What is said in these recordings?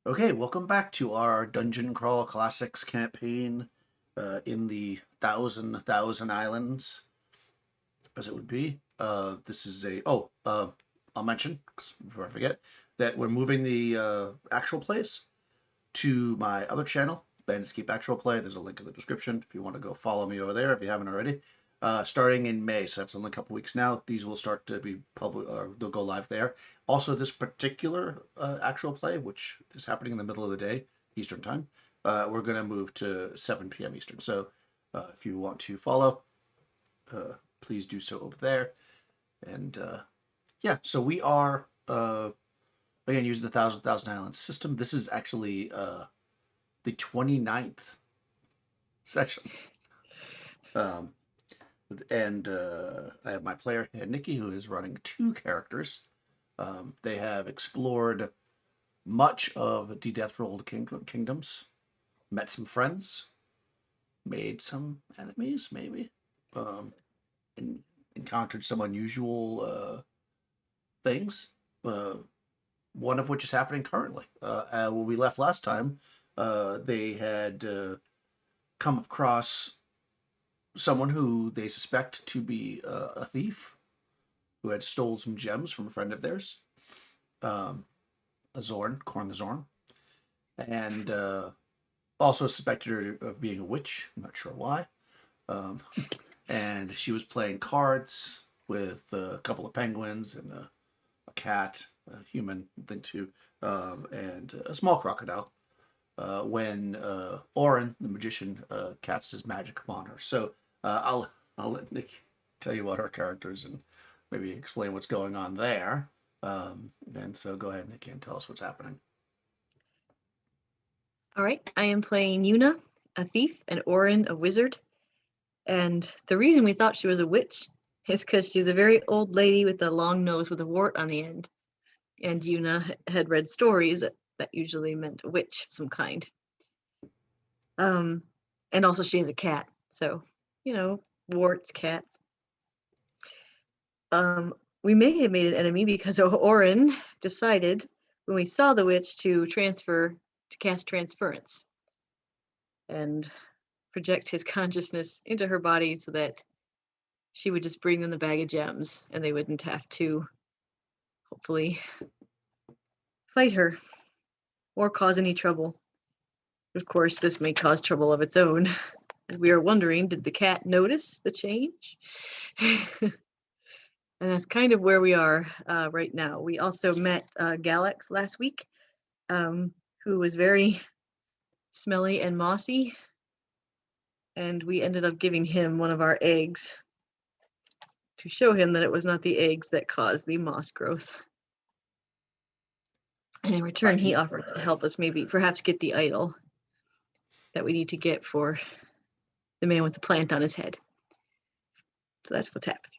Okay, welcome back to our Dungeon Crawl Classics campaign in the Thousand Islands, as it would be. This is I'll mention, before I forget, that we're moving the actual plays to my other channel, Bandits Keep Actual Play. There's a link in the description if you want to go follow me over there if you haven't already. Starting in May, so that's only a couple weeks now. These will start to be public, they'll go live there. Also, this particular actual play, which is happening in the middle of the day, Eastern Time, we're going to move to 7 p.m. Eastern. So if you want to follow, please do so over there. And yeah, so we are, again, using the Thousand Islands system. This is actually the 29th session. Um, and I have my player, Nikki, who is running two characters. They have explored much of the Death Rolled Kingdoms, met some friends, made some enemies, maybe, and encountered some unusual things. One of which is happening currently. When we left last time, they had come across someone who they suspect to be a thief who had stole some gems from a friend of theirs, a Zorn, Corn the Zorn, and also suspected her of being a witch. I'm not sure why. Um, and she was playing cards with a couple of penguins and a cat, a human thing too, and a small crocodile. When Oren, the magician, casts his magic upon her. So I'll let Nick tell you about her characters and maybe explain what's going on there. And so go ahead, Nick, and tell us what's happening. All right, I am playing Yuna, a thief, and Orin, a wizard. And the reason we thought she was a witch is because she's a very old lady with a long nose with a wart on the end. And Yuna had read stories that usually meant a witch of some kind. And also she has a cat, so warts, cats. We may have made an enemy because Orin decided when we saw the witch to cast transference and project his consciousness into her body so that she would just bring them the bag of gems and they wouldn't have to hopefully fight her or cause any trouble. Of course, this may cause trouble of its own. And we are wondering, did the cat notice the change? And that's kind of where we are right now. We also met Galax last week, who was very smelly and mossy. And we ended up giving him one of our eggs to show him that it was not the eggs that caused the moss growth. And in return, he offered to help us perhaps get the idol that we need to get for the man with the plant on his head. So that's what's happening.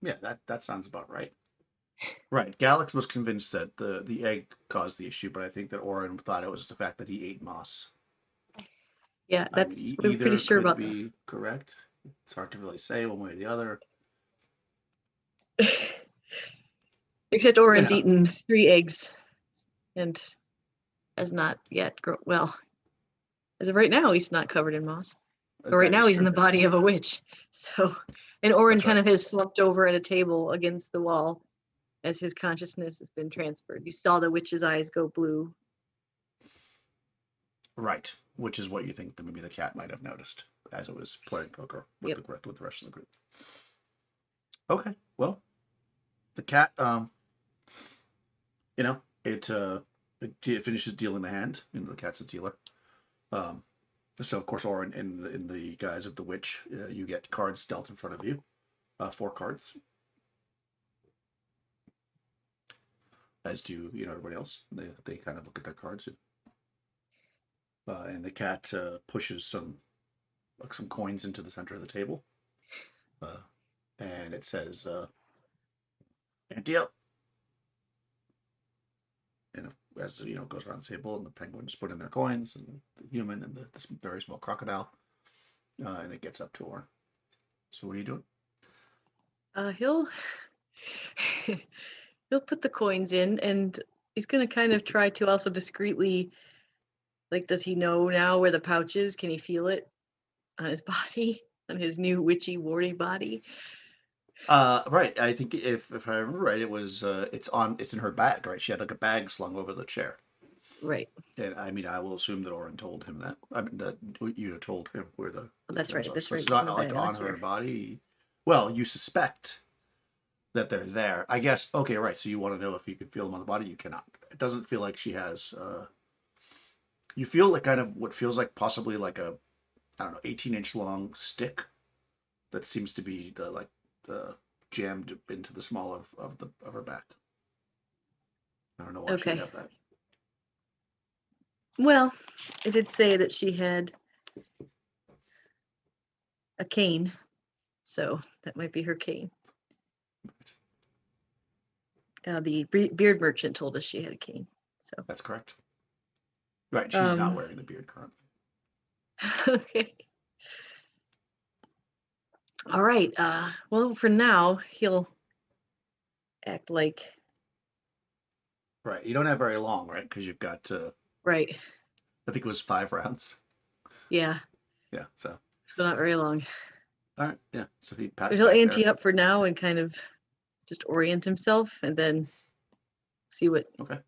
Yeah, that sounds about right. Right. Galax was convinced that the egg caused the issue, but I think that Oren thought it was the fact that he ate moss. Yeah, we're either pretty sure could about be correct. It's hard to really say one way or the other. that. Except Oren's eaten 3 eggs and has not yet well, as of right now, he's not covered in moss. But right now, he's in the body of a witch. So, and Oren kind of has slumped over at a table against the wall as his consciousness has been transferred. You saw the witch's eyes go blue. Right, which is what you think that maybe the cat might have noticed as it was playing poker with the rest of the group. Okay, well, the cat, it finishes dealing the hand. The cat's a dealer. So of course, Oren, in the guise of the witch, you get cards dealt in front of you, 4 cards, as do everybody else. They kind of look at their cards, and the cat pushes some coins into the center of the table, and it says, "Ante up." And as goes around the table, and the penguins put in their coins, and the human, and this very small crocodile, and it gets up to her. So what are you doing? He'll put the coins in, and he's gonna kind of try to also discreetly, like, does he know now where the pouch is? Can he feel it on his body, on his new witchy, warty body? Right. I think if I remember right, it's in her bag, right? She had like a bag slung over the chair. Right. And I mean, I will assume that Orin told him that. I mean, that you told him where Oh, the that's gems right. are. That's So right. it's On not the like bag on the on her chair. body. Well, you suspect that they're there. I guess. Okay, right. So you want to know if you can feel them on the body. You cannot. It doesn't feel like she has. You feel like kind of what feels like possibly like a, I don't know, 18-inch long stick that seems to be the jammed into the small of her back. I don't know why she would Okay. have that. Well, it did say that she had a cane, so that might be her cane. The beard merchant told us she had a cane. So. That's correct. Right. She's not Um. wearing the beard currently. Okay. All right. Well, for now, he'll act like Right. You don't have very long, right? Because you've got, right. I think it was 5 rounds. Yeah. Yeah. So, So not very long. all right. Yeah. So he But pats he'll back ante there. up for now and kind of just orient himself, and then see what Okay.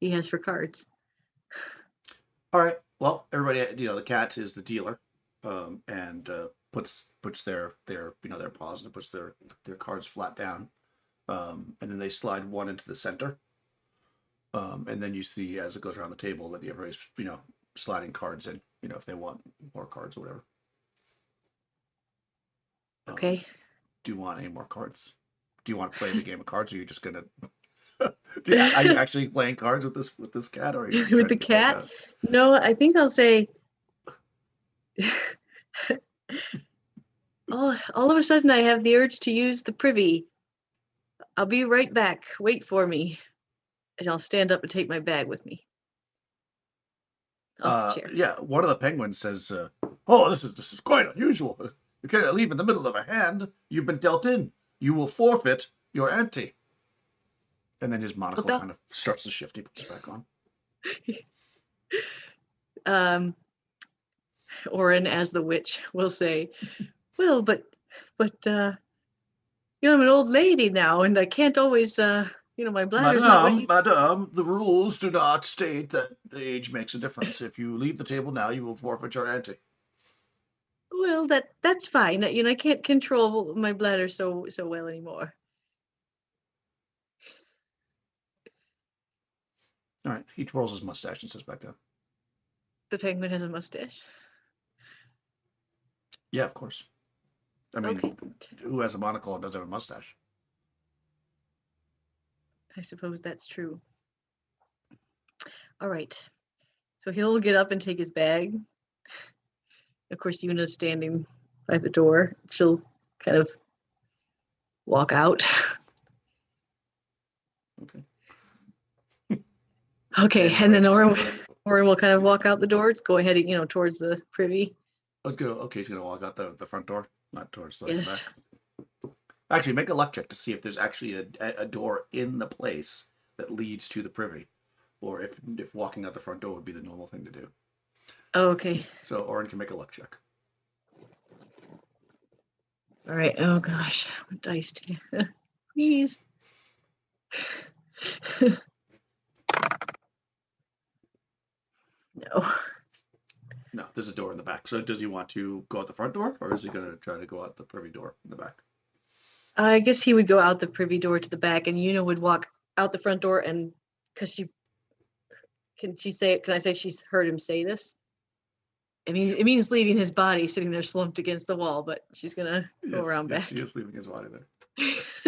he has for cards. All right. Well, everybody, the cat is the dealer, and puts their paws and puts their cards flat down, and then they slide one into the center, and then you see as it goes around the table that everybody's sliding cards in, if they want more cards or whatever. Okay. Do you want any more cards? Do you want to play the game of cards, or are you just gonna? Are you With actually playing cards with this cat, or are you just trying to the get back cat? out? No, I think I'll say all of a sudden I have the urge to use the privy. I'll be right back. Wait for me. And I'll stand up and take my bag with me off the chair. Yeah, one of the penguins says, "Oh, this is quite unusual. You can't leave in the middle of a hand. You've been dealt in. You will forfeit your ante." And then his Well, monocle kind of starts to shift. He puts it back on. um, Orin, as the witch, will say, "Well, but I'm an old lady now, and I can't always, my bladder's not what Madame, you." madame, the rules do not state that age makes a difference. If you leave the table now, you will forfeit your ante. Well, that's fine. I can't control my bladder so well anymore. All right. He twirls his mustache and sits back down. The penguin has a mustache. Yeah, of course. I Okay, mean, who has a monocle and doesn't have a mustache? I suppose that's true. All right, so he'll get up and take his bag. Of course, Yuna's standing by the door. She'll kind of walk out. Okay. Okay, and then Orange. Orin will kind of walk out the door, go ahead, towards the privy. Let's go. Okay, he's gonna walk out the front door, not towards the Yes. back. Actually, make a luck check to see if there's actually a door in the place that leads to the privy, or if walking out the front door would be the normal thing to do. Oh, okay. So Orin can make a luck check. All right. Oh gosh, what dice do you? Please. No. No, there's a door in the back. So does he want to go out the front door, or is he gonna try to go out the privy door in the back? I guess he would go out the privy door to the back, and Yuna would walk out the front door, and because can I say she's heard him say this? It means leaving his body sitting there slumped against the wall, but she's gonna go Yes, around yes, back. she is leaving his body there. Yes,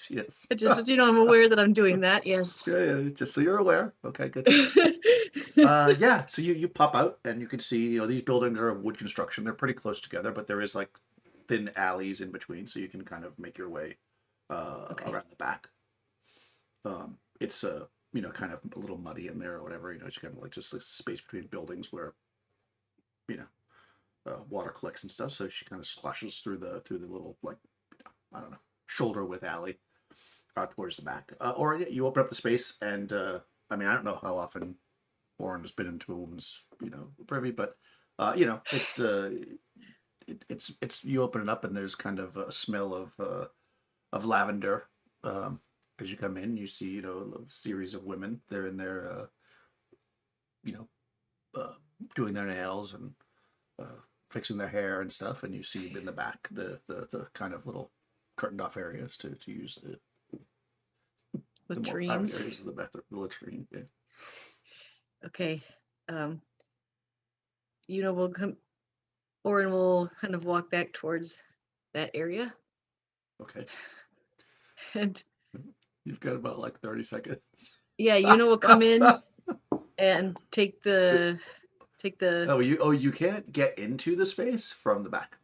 she is. Just I'm aware that I'm doing that. Yes. Yeah, just so you're aware. Okay, good. Yeah, so you pop out and you can see, these buildings are of wood construction. They're pretty close together, but there is like thin alleys in between, so you can kind of make your way Okay. around the back. It's kind of a little muddy in there or whatever. It's kind of like just this space between buildings where you know water collects and stuff. So she kind of slashes through the little, like, I don't know, shoulder width alley out towards the back. Or yeah, you open up the space, and I mean, I don't know how often Warren has been into a woman's, privy, but it's you open it up, and there's kind of a smell of lavender. As you come in, you see, a series of women. They're in there, you know, doing their nails and fixing their hair and stuff. And you see in the back the kind of little curtained off areas to use the more private Latrines. areas of the bathroom, the latrine. Yeah. Okay. We'll come. Orin will kind of walk back towards that area, Okay. and You've got about like 30 seconds. yeah, will come in and take the. You can't get into the space from the back.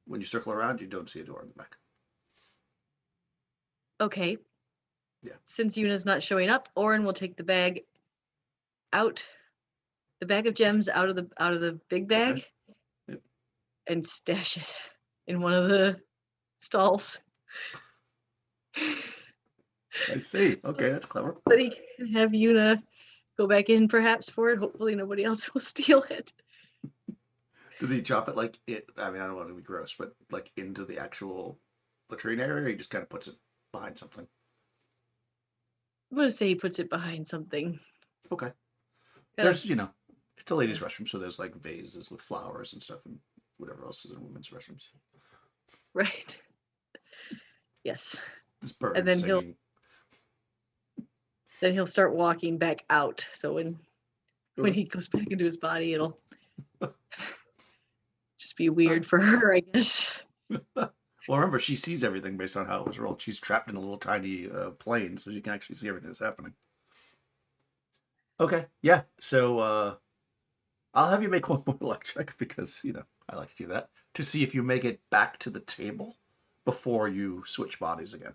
When you circle around, you don't see a door in the back. Okay. Yeah. Since Yuna's not showing up, Orin will take the bag out, the bag of gems out of the big bag, Okay. Yep. and stash it in one of the stalls. I see. Okay, that's clever. But he can have Yuna go back in perhaps for it. Hopefully nobody else will steal it. Does he drop it like it? I mean, I don't want to be gross, but like into the actual latrine area, or he just kind of puts it behind something. I'm gonna say he puts it behind something. Okay. There's, it's a ladies' restroom, so there's like vases with flowers and stuff, and whatever else is in women's restrooms. Right. Yes. This bird And then singing. he'll start walking back out. So when he goes back into his body, it'll just be weird for her, I guess. Well, remember, she sees everything based on how it was rolled. She's trapped in a little tiny plane, so she can actually see everything that's happening. Okay, yeah. So I'll have you make one more luck check because I like to do that to see if you make it back to the table before you switch bodies again.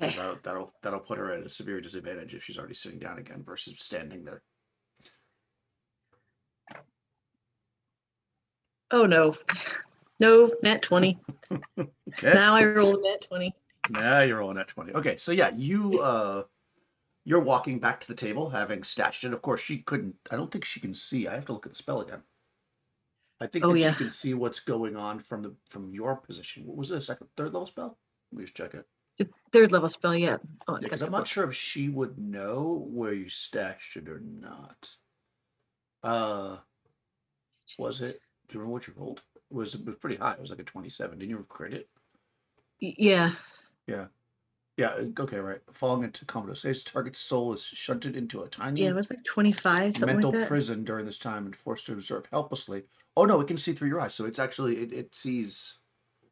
Okay. Because that'll put her at a severe disadvantage if she's already sitting down again versus standing there. Oh no. No, nat 20. Okay. Now I rolled a nat 20. Now you're rolling at 20. Okay, so yeah, you're walking back to the table, having stashed it. Of course, she couldn't. I don't think she can see. I have to look at the spell again. I think that she can see what's going on from your position. What was it? Third level spell? Let me just check it. The third level spell, yeah. Oh, Yeah, because I'm not sure if she would know where you stashed it or not. Was it? Do you remember what you rolled? It was pretty high. It was like a 27. Didn't you crit it? Yeah. Yeah. Yeah, okay, right. Falling into comatose, target's soul is shunted into a tiny it was like 25, something mental like that. prison during this time and forced to observe helplessly. Oh no, it can see through your eyes, so it's actually it sees,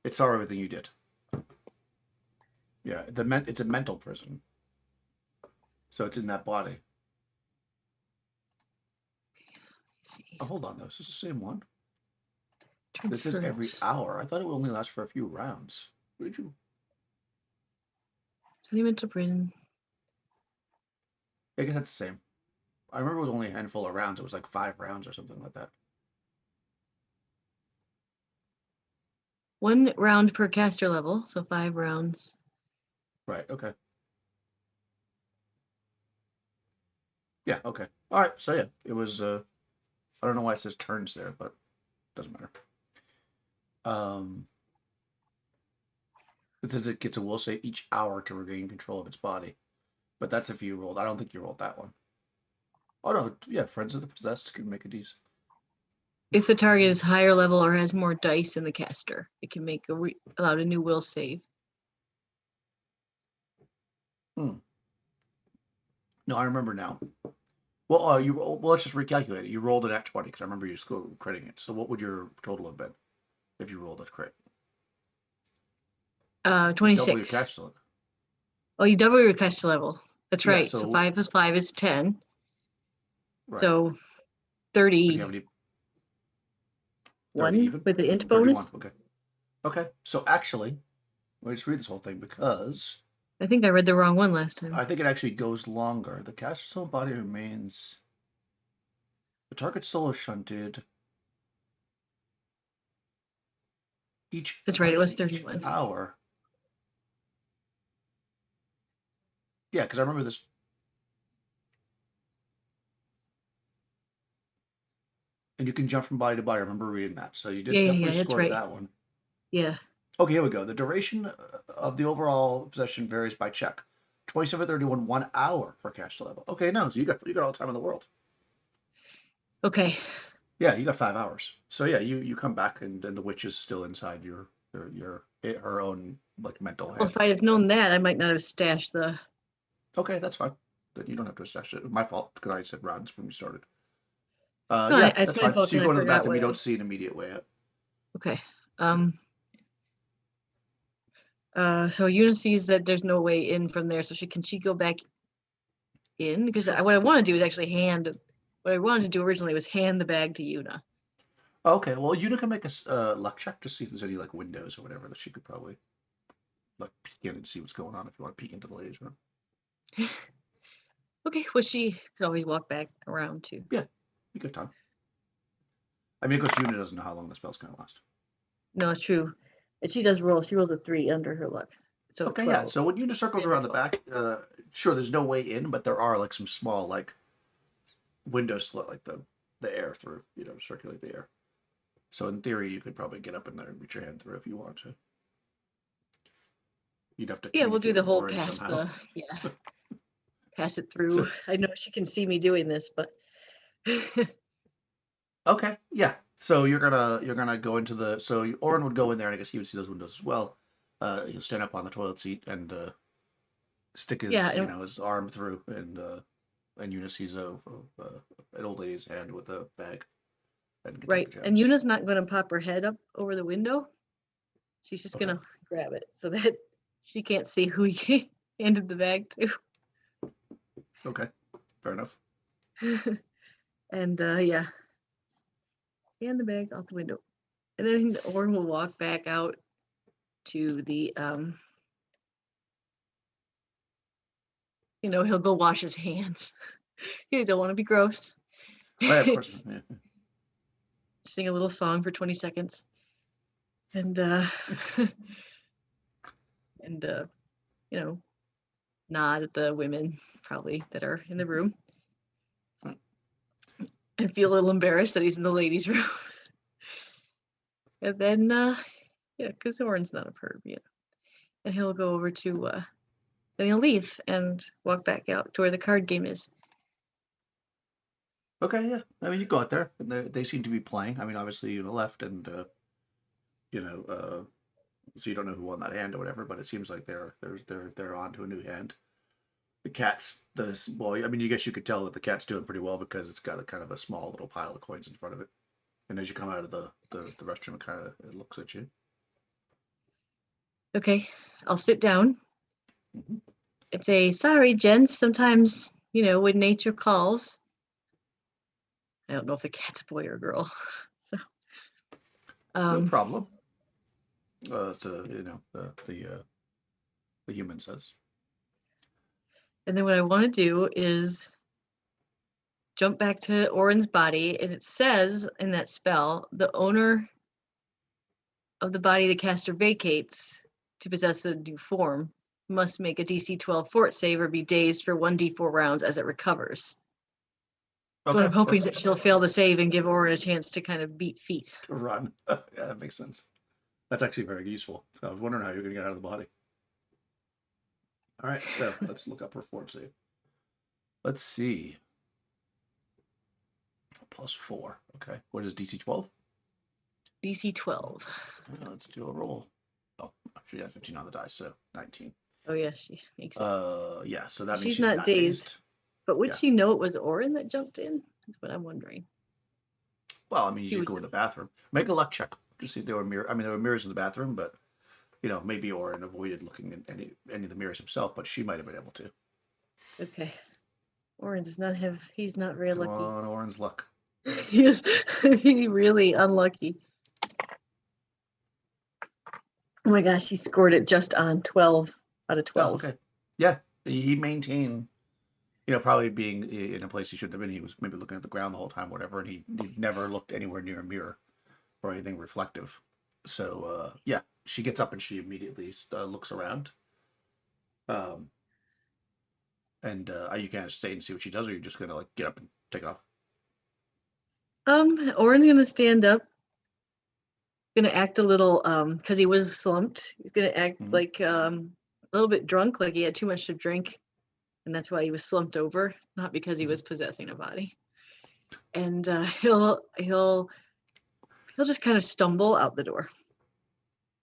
it saw everything you did. Yeah, it's a mental prison, so it's in that body. Oh, hold on, though. Is this the same one? This says every hour. I thought it would only last for a few rounds. What did you? Tiny mental prison. I guess that's the same. I remember it was only a handful of rounds. It was like 5 rounds or something like that. 1 round per caster level, so 5 rounds. Right. Okay. Yeah. Okay. All right. So yeah, it was. I don't know why it says turns there, but it doesn't matter. It says it gets a will save each hour to regain control of its body, but that's if you rolled. I don't think you rolled that one. Oh no, yeah, friends of the possessed can make a DC. If the target is higher level or has more dice than the caster, it can make allowed a new will save. No, I remember now. Well, let's just recalculate it. You rolled it at 20 because I remember you critting it. So what would your total have been if you rolled a crit? 26. Double your caster level. Oh, you double your caster level. That's right. So 5 plus 5 is 10. Right. So 30. One even? with the int bonus. 31. Okay. So actually, let me just read this whole thing because I think I read the wrong one last time. I think it actually goes longer. The caster's soul body remains. The target's soul is shunted. That's right. It was 31. Hour. Yeah, because I remember this. And you can jump from body to body. I remember reading that. So you Yeah, did yeah, definitely yeah, that's scored right. that one. Yeah. Okay, here we go. The duration of the overall possession varies by check. 27:31, 1 hour for cash to level. Okay, no, so you got all the time in the world. Okay. Yeah, you got 5 hours. So yeah, you come back and the witch is still inside her own like mental Well, if head. I'd have known that, I might not have stashed the. Okay, that's fine. Then you don't have to establish it. My fault because I said rounds when we started. No, Yeah, it's that's my fine. fault So you because go I into the forgot bathroom. what You don't I. see an immediate way out. Okay. Yeah. Um. So Una sees that there's no way in from there, so she go back in? Because Sure. what I want to do is actually hand. What I wanted to do originally was hand the bag to Una. Okay. Well, Una can make a luck check to see if there's any like windows or whatever that she could probably like peek in and see what's going on if you want to peek into the ladies' room. Okay. Well, she could always walk back around too. Yeah, be good time. I mean, of course, Una doesn't know how long the spell's gonna last. No, true. And she does roll. She rolls a 3 under her luck, so Okay, yeah. 12. So when Una circles 3 under around the 12. back, sure, there's no way in, but there are like some small like windows to let like the air through, to circulate the air. So in theory, you could probably get up in there and reach your hand through if you want to. You'd have to Yeah, we'll do communicate the with whole Orin pass somehow. the yeah pass it through. So I know she can see me doing this, but okay, yeah. So you're gonna go into the Orin would go in there, and I guess he would see those windows as well. He'll stand up on the toilet seat and stick yeah, his and his arm through, and Una sees an old lady's hand with a bag and can take right. the And chance. Una's not going to pop her head up over the window. She's just Okay, going to grab it so that she can't see who he handed the bag okay, fair enough. to. And yeah, hand the bag out the window. And then Orin will walk back out to the he'll go wash his hands. He don't want to be gross. Oh yeah, of course. Yeah. Sing a little song for 20 seconds. And and you know, nod at the women probably that are in the room and feel a little embarrassed that he's in the ladies' room. And then yeah, because Orin's not a perv, and he'll go over to then he'll leave and walk back out to where the card game is. Okay, yeah. I mean, you go out there, and they seem to be playing. I mean, obviously, left, and you know, so you don't know who won that hand or whatever. But it seems like they're on to a new hand. The cat's the well. I mean, you guess you could tell that the cat's doing pretty well because it's got a kind of a small little pile of coins in front of it. And as you come out of the restroom, it looks at you. Okay, I'll sit down Mm-hmm. and say, sorry, gents, sometimes, when nature calls. I don't know if the cat's a boy or a girl. So No um problem. So the human says. and then what I want to do is jump back to Orin's body, and it says in that spell, the owner of the body the caster vacates to possess a new form must make a DC 12 fort save or be dazed for 1d4 rounds as it recovers. So what Okay, I'm hoping is that perfect. she'll fail the save and give Orin a chance to kind of beat feet. To run. Yeah, that makes sense. That's actually very useful. I was wondering how you're going to get out of the body. All right, so let's look up her fort save. Let's see. +4. Okay. What is DC 12? DC 12. Let's do a roll. Oh, she got 15 on the dice, so 19. Oh yeah, she makes it. Yeah, so that means She's she's not not dazed. dazed. But would Yeah. she know it was Orin that jumped in? That's what I'm wondering. Well, I mean, She you would go in know. the bathroom. Make a luck check to see if there were mirrors. I mean, there were mirrors in the bathroom, but maybe Orin avoided looking in any of the mirrors himself, but she might have been able to. Okay. Orin does not have. He's not very Come lucky. on, Orin's luck. He is really unlucky. Oh my gosh, he scored it just on 12 out of Oh, 12. okay. Yeah, he maintained. Probably being in a place he shouldn't have been. He was maybe looking at the ground the whole time, whatever, and he never looked anywhere near a mirror or anything reflective. So yeah, she gets up and she immediately looks around. Um, And are you gonna stay and see what she does, or are you just gonna like get up and take off? Oren's gonna stand up, gonna act a little because he was slumped. He's gonna act Mhm. like a little bit drunk, like he had too much to drink, and that's why he was slumped over, not because he Mhm. was possessing a body. And he'll just kind of stumble out the door.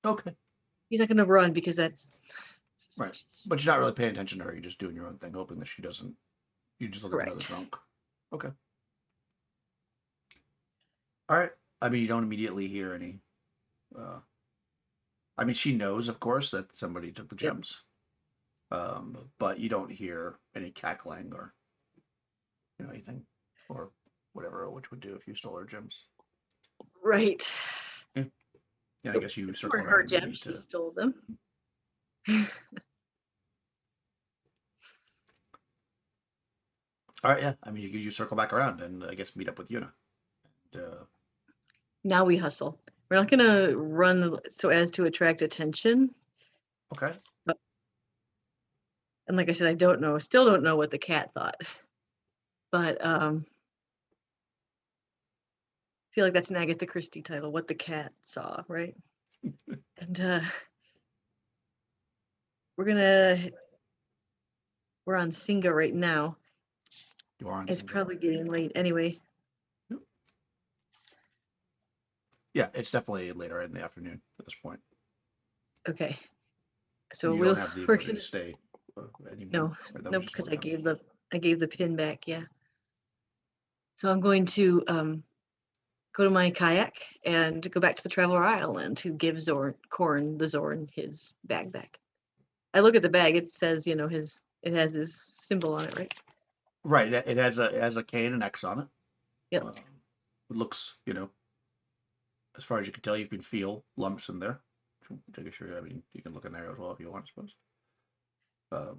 Okay. He's not gonna run because that's Right. suspicious. But you're not really paying attention to her. You're just doing your own thing, hoping that she doesn't. You just look like another Correct. drunk. Okay. All right. I mean, you don't immediately hear any. Uh, I mean, she knows, of course, that somebody took the Yep. gems, but you don't hear any cackling or anything or whatever a witch would do if you stole her gems. Right. Yeah. Yeah. I Nope. guess you They circle weren't her around maybe gems. She to. stole them. All right. Yeah. I mean, you circle back around and I guess meet up with Yuna. Now we hustle. We're not gonna run so as to attract attention. Okay. And like I said, still don't know what the cat thought. But I feel like that's an Agatha Christie title, What the Cat Saw, right? And we're gonna we're on Singa right now. You are on It's single. probably getting late anyway. Yeah, it's definitely later in the afternoon at this point. Okay. So You don't have the we're ability gonna to stay anymore. no, Right? That no, was just because one time. I gave the pin back, yeah. So I'm going to go to my kayak and go back to the Traveler Island to give the Zorn his bag back. I look at the bag, it says, it has his symbol on it, right? Right. It has a K and an X on it. Yep. It looks, as far as you can tell, you can feel lumps in there. I guess I mean, you can look in there as well if you want, I suppose. Um,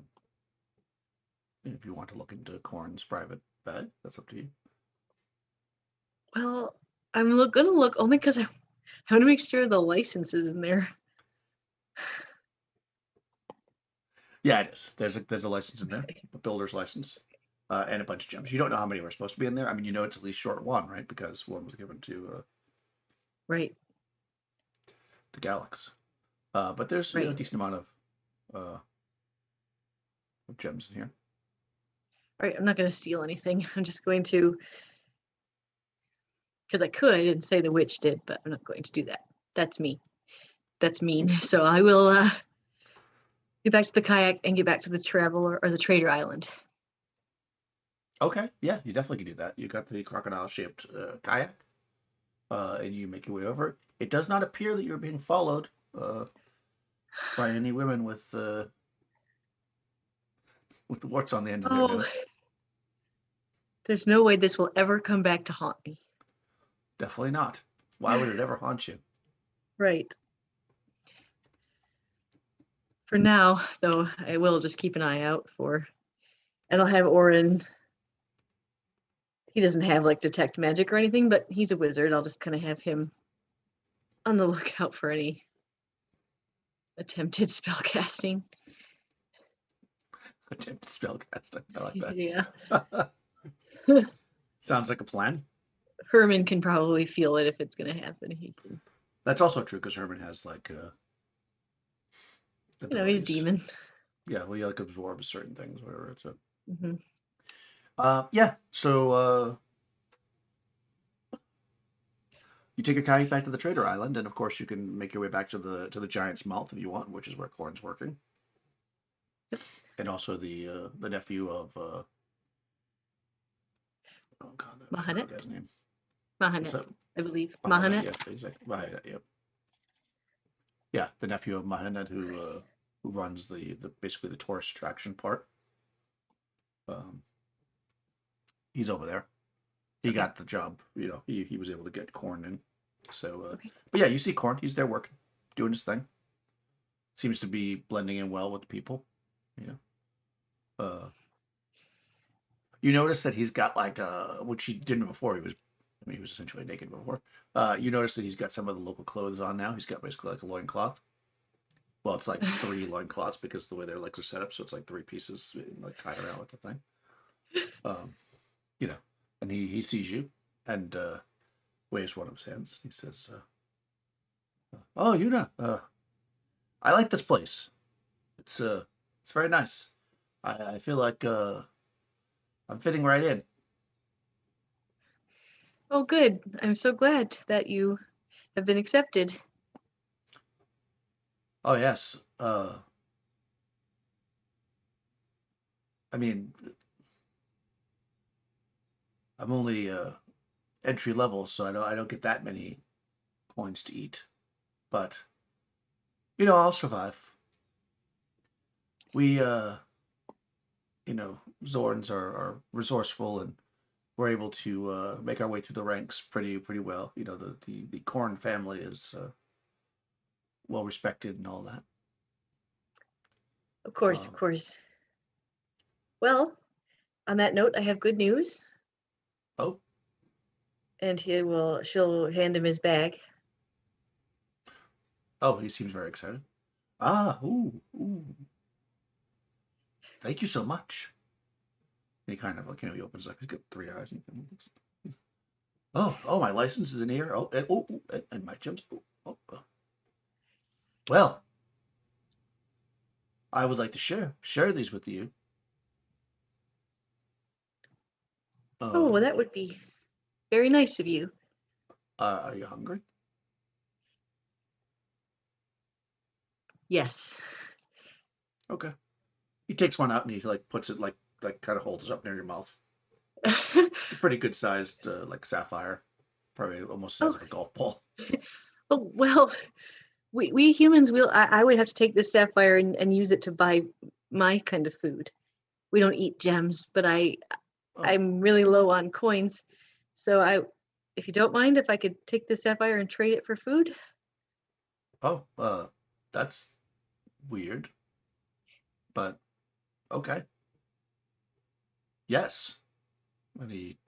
if you want to look into Corn's private bag, that's up to you. Well, gonna look only because I want to make sure the license is in there. Yeah, it is. There's a license in there, a builder's license, and a bunch of gems. You don't know how many were supposed to be in there. I mean, it's at least short one, right? Because one was given Right, to Galax. But there's right. a decent amount of gems in here. All right, I'm not gonna steal anything. I'm just going to, because I could and say the witch did, but I'm not going to do that. That's me. That's mean. So I will get back to the kayak and get back to the Traveler or the Trader Island. Okay, yeah, you definitely can do that. You got the crocodile-shaped kayak, and you make your way over. It does not appear that you're being followed by any women with warts on the ends of their Oh, nose. there's no way this will ever come back to haunt me. Definitely not. Why would it ever haunt you? Right. For now, though, I will just keep an eye out for, and I'll have Orin. He doesn't have like detect magic or anything, but he's a wizard. I'll just kind of have him on the lookout for any attempted spell casting. Attempted spellcasting. I like Yeah. that. Sounds like a plan. Herman can probably feel it if it's going to happen. He can, That's also true because Herman has like he's a abilities. demon. Yeah, well, he like absorbs certain things, whatever. It's a Mm-hmm. yeah. So you take a kayak back to the Trader Island, and of course you can make your way back to the Giant's Mouth if you want, which is where Corn's working, and also the nephew of oh god, I forgot Mahanet. the guy's name. What's Mahanet, that? I believe. Mahanet. Mahanet. Yeah, exactly. Mahanet. Yep. Yeah, the nephew of Mahanet who runs the basically the tourist attraction part. Um, he's over there. He Okay. got the job. He was able to get Corn in. So, Okay. but yeah, you see Corn. He's there working, doing his thing. Seems to be blending in well with the people. You know, you notice that he's got like which he didn't before. He was essentially naked before. You notice that he's got some of the local clothes on now. He's got basically like a loincloth. Well, it's like three loincloths because the way their legs are set up, so it's like three pieces like tied around with the thing. Um, you know, and he sees you and waves one of his hands. He says, "Oh, Yuna, I like this place. It's very nice. I feel like I'm fitting right in." Oh, good. I'm so glad that you have been accepted. Oh yes. I mean, I'm only entry level, so I don't get that many coins to eat. But I'll survive. We Zorns are resourceful, and we're able to make our way through the ranks pretty well. The Corn family is well respected and all that. Of course, of Um, course. Well, on that note, I have good news. oh, And she'll hand him his bag. oh, he seems very excited. Ah, ooh, thank you so much. And he kind of he opens up. He's got three eyes. Oh, my license is in here. And my gems. Oh. Well, I would like to share these with you. Oh, Uh, well, that would be very nice of you. are you hungry? Yes. Okay. He takes one out and he puts it kind of holds it up near your mouth. It's a pretty good sized sapphire, probably almost the size Oh, of a golf ball. oh, well, we humans will. I would have to take this sapphire and use it to buy my kind of food. We don't eat gems, but Oh, I'm really low on coins, so if you don't mind, if I could take this sapphire and trade it for food. oh, that's weird, but okay. Yes. And he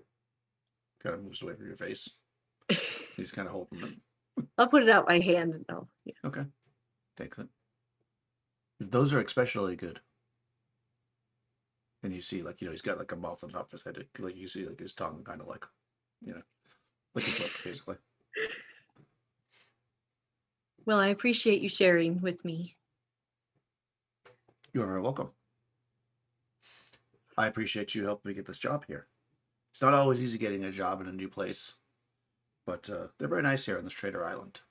kind of moves away from your face. He's kind of holding it. I'll put it out my hand and yeah. Okay, takes it. Those are especially good. And you see, he's got a mouth on top of his head. You see, his tongue kind of you know, his lip, basically. Well, I appreciate you sharing with me. You're very welcome. I appreciate you helping me get this job here. It's not always easy getting a job in a new place, but they're very nice here on this Trader Island.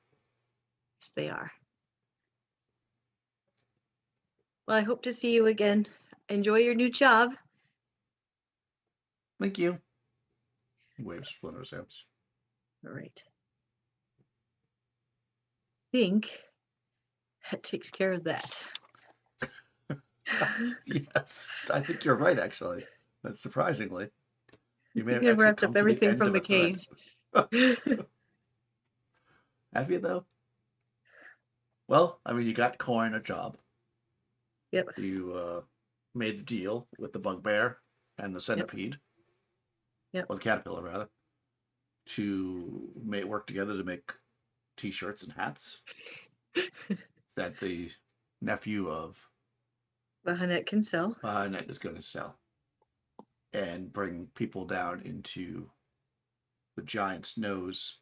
Yes, they are. Well, I hope to see you again. Enjoy your new job. Thank you. He waves one of his hands. All right. I think that takes care of that. Yes, I think you're right, actually. That's surprisingly. You I may think have I've actually wrapped come up to the everything end from of the a thread. cave. Have you, though? Well, I mean, you got Coin a job. Yep. You made the deal with the bugbear and the Yep. centipede, Yep. or the caterpillar, rather, to work together to make T-shirts and hats that the nephew of Bahanet can sell. Net is going to sell and bring people down into the giant's nose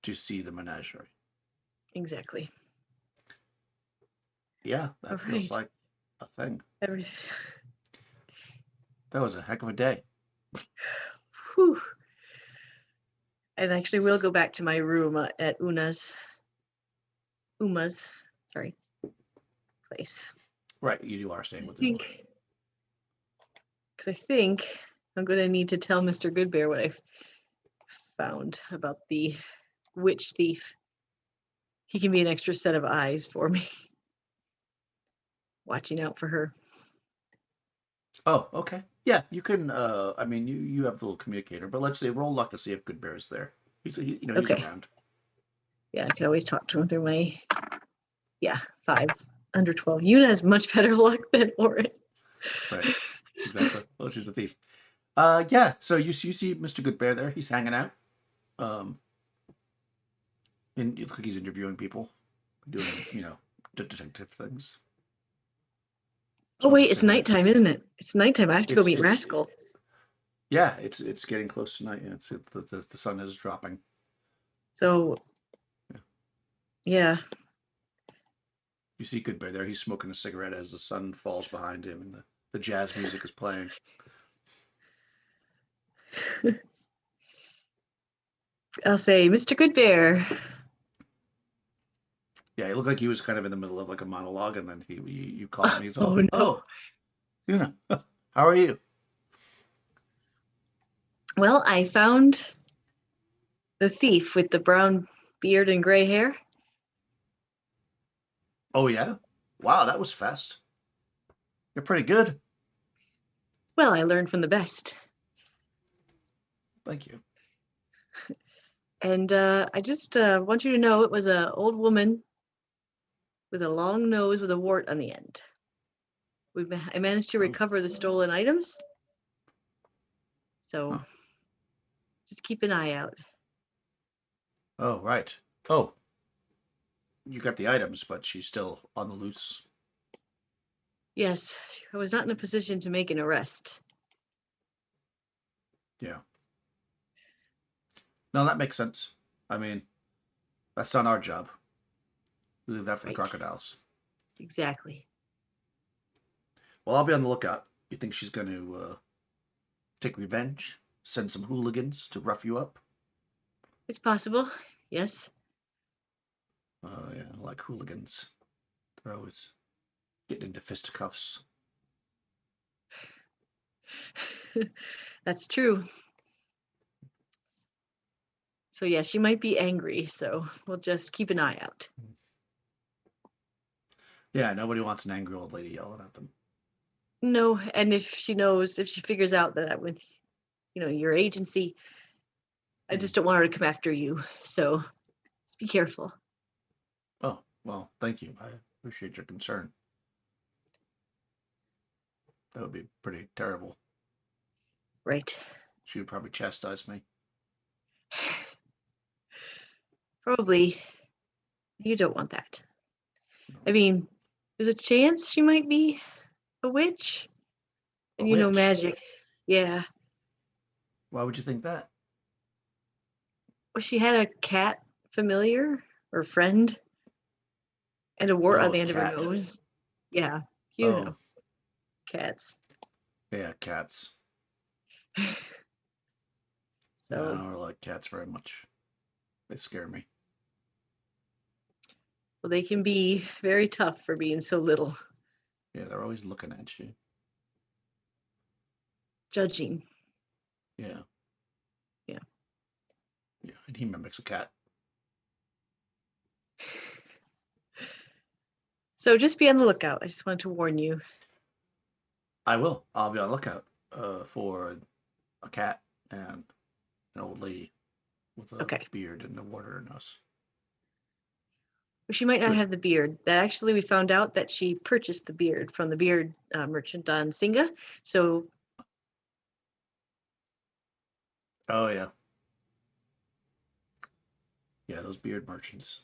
to see the menagerie. Exactly. Yeah, All that feels right. like a thing. Every. That was a heck of a day. Whew. And actually, we'll go back to my room at Uma's, sorry, place. Right, you are staying I with Uma. think, because I think I'm going to need to tell Mr. Goodbear what I found about the witch thief. He can be an extra set of eyes for me, watching out for her. Oh, okay. Yeah, you can. I mean, you have the little communicator, but let's say roll luck to see if Good Bear is there. He's Okay. around. Yeah, I can always talk to him through my 5 under 12. Yuna has much better luck than Orin. Right. Exactly. Well, she's a thief. Yeah. So you see Mr. Good Bear there. He's hanging out. And it looks like he's interviewing people, doing detective things. Oh So I'm wait, it's assuming nighttime, isn't it? It's nighttime. I have to go meet it's Rascal. yeah, it's getting close to night. Yeah, the sun is dropping. So Yeah. yeah. You see Goodbear there. He's smoking a cigarette as the sun falls behind him and the jazz music is playing. I'll say, Mr. Goodbear. Yeah, it looked like he was kind of in the middle of like a monologue, and then you call him. He's Oh no. you know, how are you? Well, I found the thief with the brown beard and gray hair. Oh yeah, wow, that was fast. You're pretty good. Well, I learned from the best. Thank you. And I just want you to know it was an old woman with a long nose with a wart on the end. I managed to Oh, recover the stolen items. So huh. just keep an eye out. Oh right. Oh, you got the items, but she's still on the loose. Yes, I was not in a position to make an arrest. Yeah. No, that makes sense. I mean, that's not our job. We leave that for the Right. crocodiles. Exactly. Well, I'll be on the lookout. You think she's going to take revenge? Send some hooligans to rough you up? It's possible. Yes. Yeah, I like hooligans. They're always getting into fisticuffs. That's true. So yeah, she might be angry, so we'll just keep an eye out. Yeah, nobody wants an angry old lady yelling at them. No, and if she figures out that with, your agency, I Hmm. just don't want her to come after you. So just be careful. Oh, well, thank you. I appreciate your concern. That would be pretty terrible. Right. She would probably chastise me. Probably you don't want that. I No. mean, there's a chance she might be a witch. A And witch? magic. Yeah. Why would you think that? Well, she had a cat familiar or friend and a wart on Oh, a the end of her cat. nose. Yeah. Oh, Cats. yeah, cats. Yeah, I So, don't really like cats very much. They scare me. well, they can be very tough for being so little. Yeah, they're always looking at you. Judging. Yeah, Yeah. yeah. And he mimics a cat. So just be on the lookout. I just wanted to warn you. I will. I'll be on the lookout for a cat and an old lady with a Okay. beard and a water nose. Well, she might not Good. have the beard. That actually, we found out that she purchased the beard from the beard merchant on Singa. So, Oh yeah, yeah. Those beard merchants.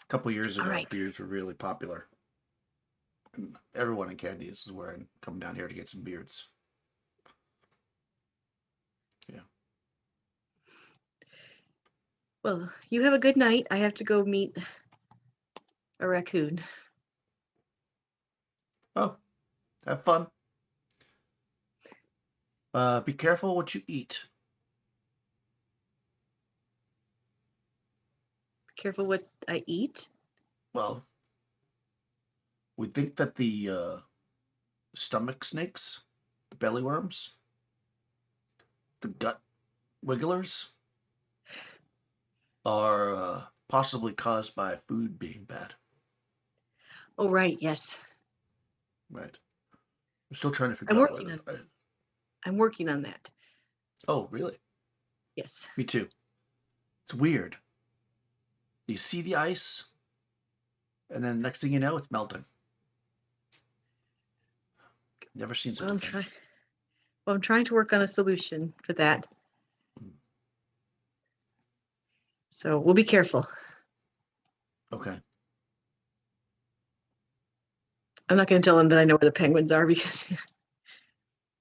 A couple years all ago, right. beards were really popular, and everyone in Candias is wearing coming down here to get some beards. Yeah. Well, you have a good night. I have to go meet a raccoon. Oh, have fun. Be careful what you eat. Be careful what I eat. Well, we think that the stomach snakes, the belly worms, the gut wigglers are possibly caused by food being bad. Oh, right. Yes. Right. I'm still trying to I'm figure out working whether. on I'm working on that. Oh, really? Yes. Me too. It's weird. You see the ice, and then next thing you know, it's melting. Never seen Well, such a thing. I'm trying to work on a solution for that. So we'll be careful. Okay. I'm not going to tell him that I know where the penguins are because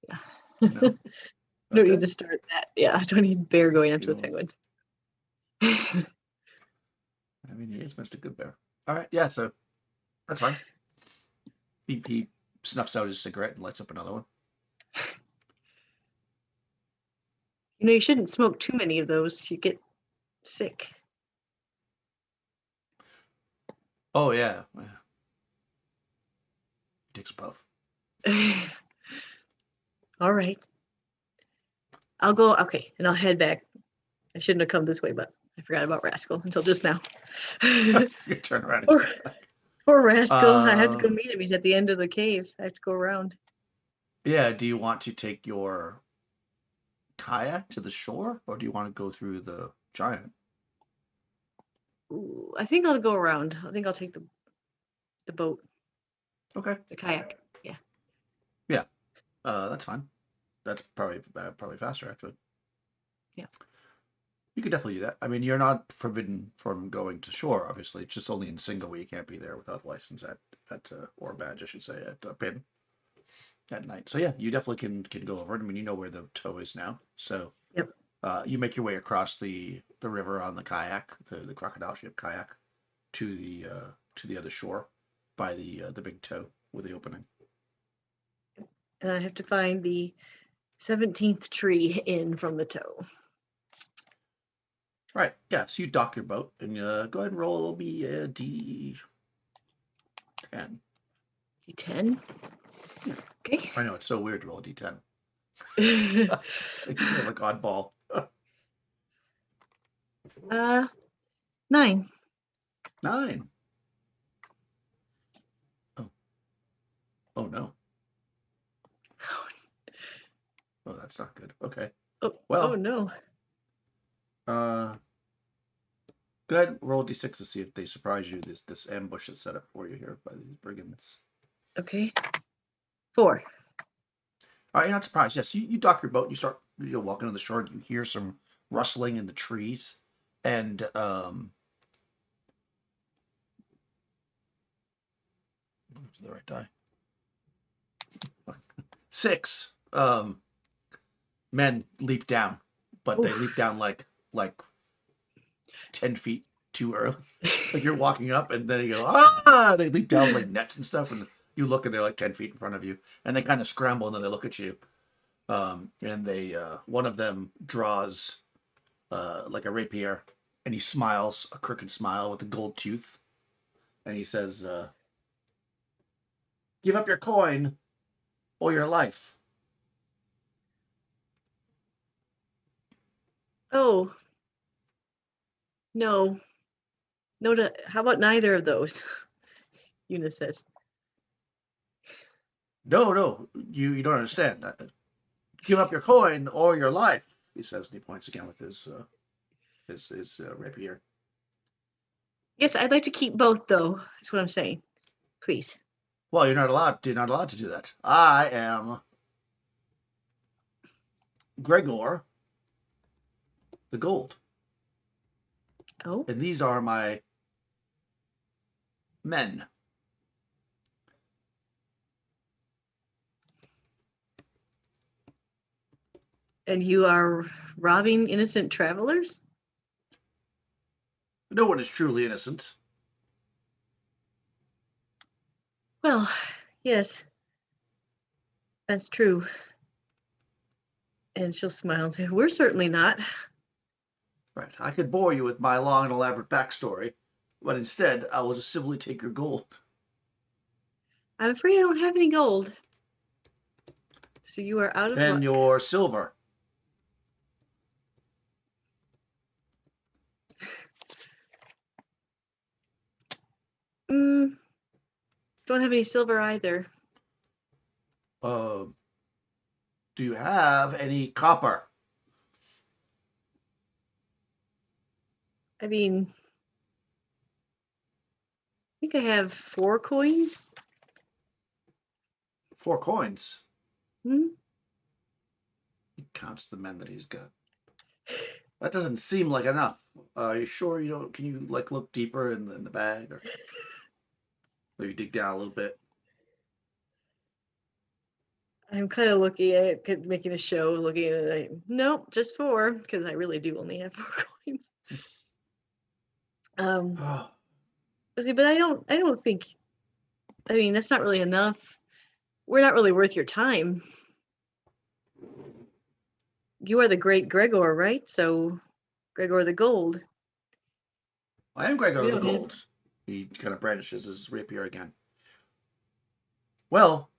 yeah. No. Don't Okay. need to start that. Yeah, I don't need Bear going after the You- penguins. I mean, he is Mr. Good Bear. All right. Yeah. So that's fine. He snuffs out his cigarette and lights up another one. You know, you shouldn't smoke too many of those. You get sick. Oh yeah. He takes a puff. All right. I'll go. Okay, and I'll head back. I shouldn't have come this way, but I forgot about Rascal until just now. You turn around and Poor, go back. poor Rascal. I have to go Um, meet him. He's at the end of the cave. I have to go around. Yeah. Do you want to take your kayak to the shore, or do you want to go through the giant? Ooh, I think I'll go around. I think I'll take the boat, Okay. the kayak. Yeah. Yeah. That's fine. That's probably faster actually. Yeah. You could definitely do that. I mean, you're not forbidden from going to shore. Obviously, it's just only in Single where you can't be there without a license at or a badge, I should say, at PIN at night. So yeah, you definitely can go over it. I mean, you know where the tow is now, so Yep. you make your way across the river on the kayak, the crocodile shaped kayak, to the other shore by the big tow with the opening. And I have to find the 17th tree in from the toe. Right. Yeah. So you dock your boat and go ahead and roll me a D10. D10. Yeah. Okay. I know it's so weird to roll a D10. I usually have like oddball. 9. 9. Oh. Oh no. Oh, that's not good. Okay. Oh, Well, no. go ahead and roll D6 to see if they surprise you. This ambush that's set up for you here by these brigands. Okay. 4. All right, you're not surprised. Yes, you dock your boat and you start walking on the shore. And you hear some rustling in the trees, and to the right die. 6 men leap down, but they leap down like 10 feet too early. Like you're walking up and then you go, ah! They leap down with like nets and stuff, and you look and they're like 10 feet in front of you, and they kind of scramble and then they look at you. And they one of them draws like a rapier, and he smiles a crooked smile with a gold tooth, and he says, "Give up your coin or your life." Oh. No. No, how about neither of those? Una says. No, you don't understand. Give up your coin or your life, he says, and he points again with his rapier. Yes, I'd like to keep both, though. That's what I'm saying. Please. Well, you're not allowed. You're not allowed to do that. I am Gregor the Gold, Oh. and these are my men. And you are robbing innocent travelers? No one is truly innocent. Well, yes. That's true. And she'll smile and say, we're certainly not. Right. I could bore you with my long and elaborate backstory, but instead I will just simply take your gold. I'm afraid I don't have any gold. So you are out of And luck. your silver. Don't have any silver either. Do you have any copper? I mean, I think I have 4 coins. 4 coins. Hmm? He counts the men that he's got. That doesn't seem like enough. Are you sure you don't? Can you like look deeper in the bag, or maybe dig down a little bit? I'm kind of looking at it, making a show, looking at it. Nope, just 4, because I really do only have 4 coins. Oh, See, but I don't think. I mean, that's not really enough. We're not really worth your time. You are the great Gregor, right? So, Gregor the Gold. I am Gregor We the don't have. Gold. He kind of brandishes his rapier again. Well,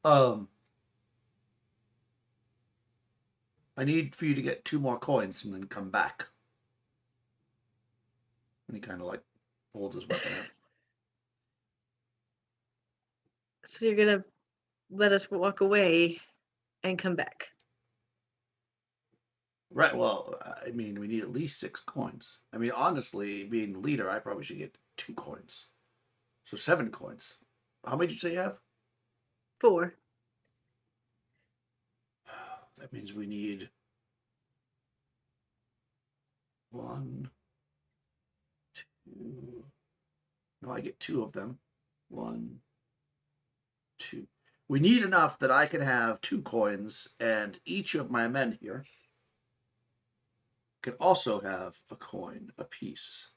I need for you to get 2 more coins and then come back. And he kind of like holds his weapon out. So you're gonna let us walk away and come back. Right. Well, I mean, we need at least 6 coins. I mean, honestly, being the leader, I probably should get 2 coins. So 7 coins. How many did you say you have? 4. That means we need 1, 2. No, I get 2 of them. 1, 2. We need enough that I can have 2 coins, and each of my men here can also have a coin apiece.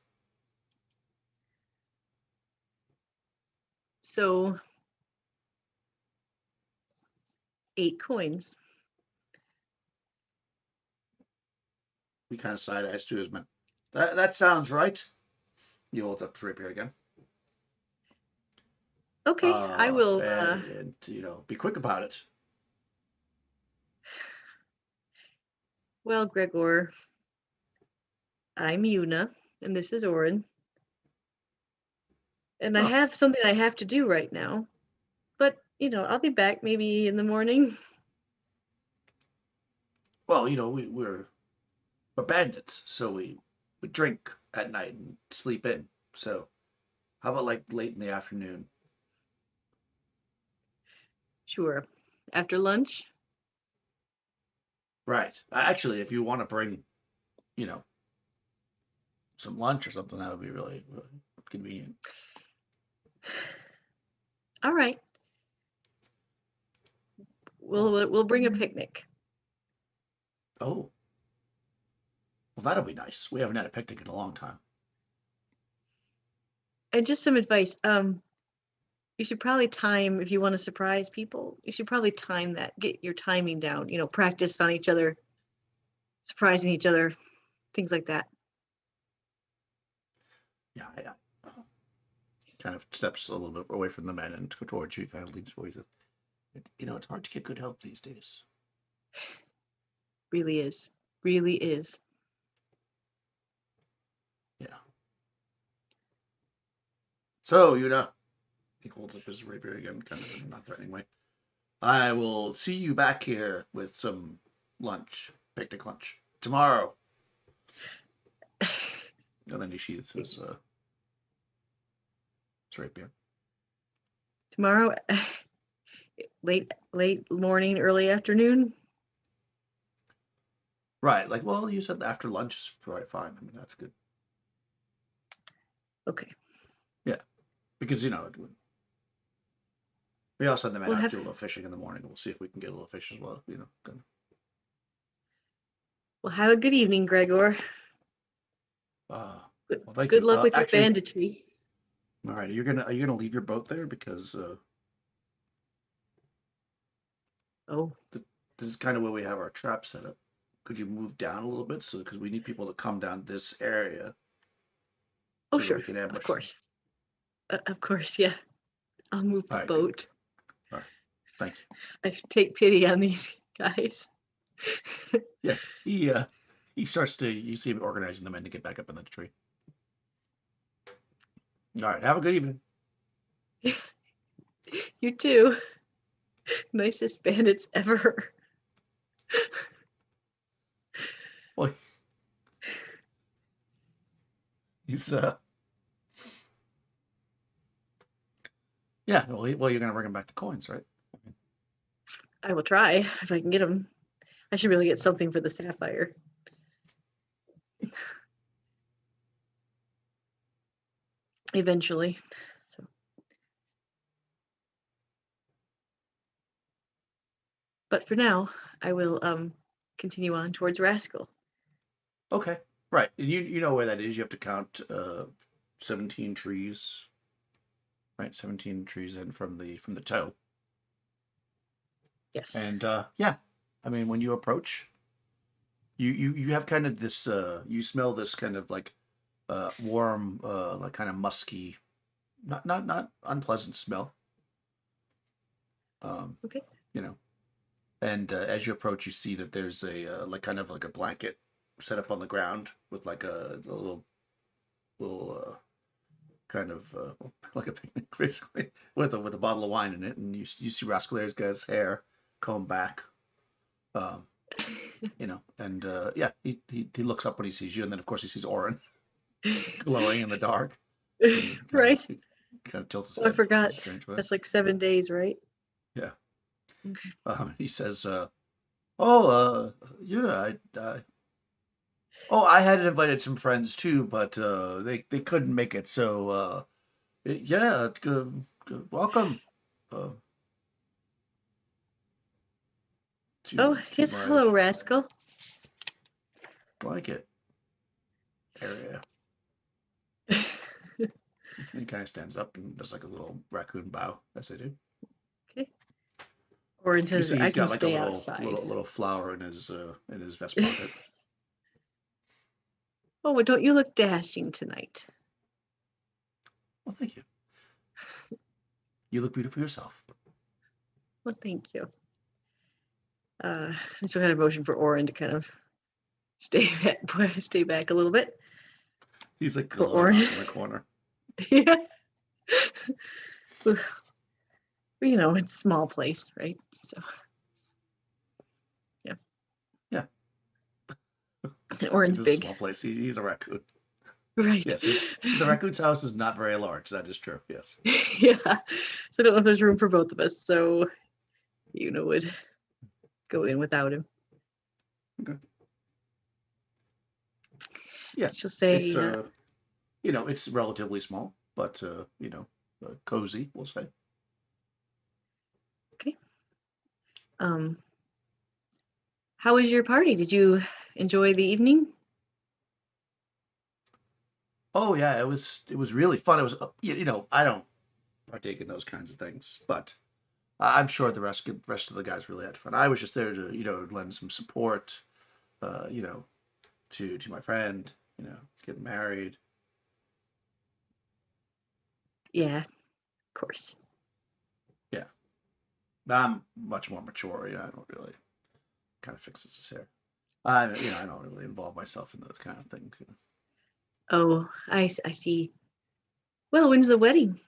So 8 coins. He kind of side eyes to his men. That sounds right. He holds up his rapier again. Okay, I will. And be quick about it. Well, Gregor, I'm Una, and this is Orin. And I Oh, have something I have to do right now. But, I'll be back maybe in the morning. well, we're bandits, so we drink at night and sleep in. So how about like late in the afternoon? Sure. After lunch? Right. Actually, if you want to bring, you know, some lunch or something, that would be really, really convenient. All right. We'll bring a picnic. Oh, well, that'll be nice. We haven't had a picnic in a long time. And just some advice. You should probably time if you want to surprise people. You should probably time that. Get your timing down. Practice on each other, surprising each other, things like that. Yeah, kind of steps a little bit away from the men and towards you. Kind of leans forward. He says, it's hard to get good help these days. Really is. Really is. Yeah. So, he holds up his rapier again, kind of in a not threatening way. I will see you back here with some lunch, picnic lunch, tomorrow. And then he sheathes his rapier. Tomorrow, late morning, early afternoon. Right, like, well, you said after lunch is probably fine. I mean, that's good. Okay. Yeah, because, we also send the men We'll out to have do a little fishing in the morning. We'll see if we can get a little fish as well, Well, have a good evening, Gregor. Well, thank Good you. luck with your Actually, banditry. all right, are you gonna leave your boat there because Oh, this is kind of where we have our trap set up. Could you move down a little bit because we need people to come down this area oh, so that sure, we can of ambush them. course, yeah. I'll move the All right, good. boat. All right, thank you. I take pity on these guys. Yeah, he starts to. You see him organizing the men to get back up in the tree. All right, have a good evening. You too. Nicest bandits ever. Well, he's yeah. Well, you're gonna bring him back the coins, right? I will try if I can get them. I should really get something for the sapphire. eventually. So, but for now, I will continue on towards Rascal. Okay, right. And you know where that is. You have to count 17 trees, right? 17 trees in from the toe. Yes. And yeah, I mean when you approach, you have kind of this you smell this kind of like warm like kind of musky, not unpleasant smell. Um, Okay. you know, and as you approach, you see that there's a like kind of like a blanket set up on the ground with like a little kind of like a picnic basically with a bottle of wine in it, and you see Rascalaire's guy's hair combed back, um, and yeah, he looks up when he sees you, and then of course he sees Orin glowing in the dark, and Right. he kind of tilts his Oh, I head in forgot. a strange way. That's like 7 days, right? Yeah, Okay. he says, "Oh, oh, I had invited some friends too, but they couldn't make it, so yeah, welcome." Uh, Oh, to yes. my Hello, Rascal. blanket area. He kind of stands up and does like a little raccoon bow as they do. Okay. Orin You says, see, I he's can got like a stay outside. little flower in his vest pocket. Oh, well, don't you look dashing tonight? Well, thank you. You look beautiful yourself. Well, thank you. And she'll kind of motion for Orin to kind of stay back, stay back a little bit. He's like For glowing Orin. off in the corner. Yeah. You know, it's a small place, right? So, yeah. Yeah, Orin's it is a big. small place. He's a raccoon. Right. Yes, the raccoon's house is not very large. That is true. Yes. Yeah. So I don't know if there's room for both of us. So, would go in without him. Okay. Yeah, She'll it's say, it's relatively small, but cozy. We'll say. okay. Um, how was your party? Did you enjoy the evening? Oh yeah, it was really fun. It was I don't partake in those kinds of things, but I'm sure the rest of the guys really had fun. I was just there to lend some support, you know, to my friend, getting married. Yeah, of course. Yeah, I'm much more mature. I don't really kind of fixes his hair. I don't really involve myself in those kind of things. Oh, I see. Well, when's the wedding?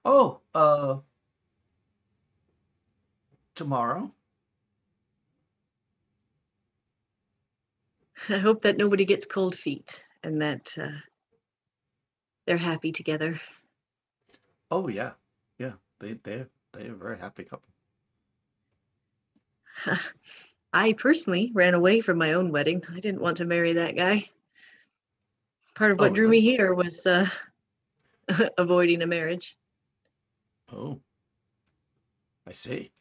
Oh, tomorrow. I hope that nobody gets cold feet and that they're happy together. Oh yeah, yeah. They're a very happy couple. I personally ran away from my own wedding. I didn't want to marry that guy. Part of Oh what drew me really? here was avoiding a marriage. Oh, I see.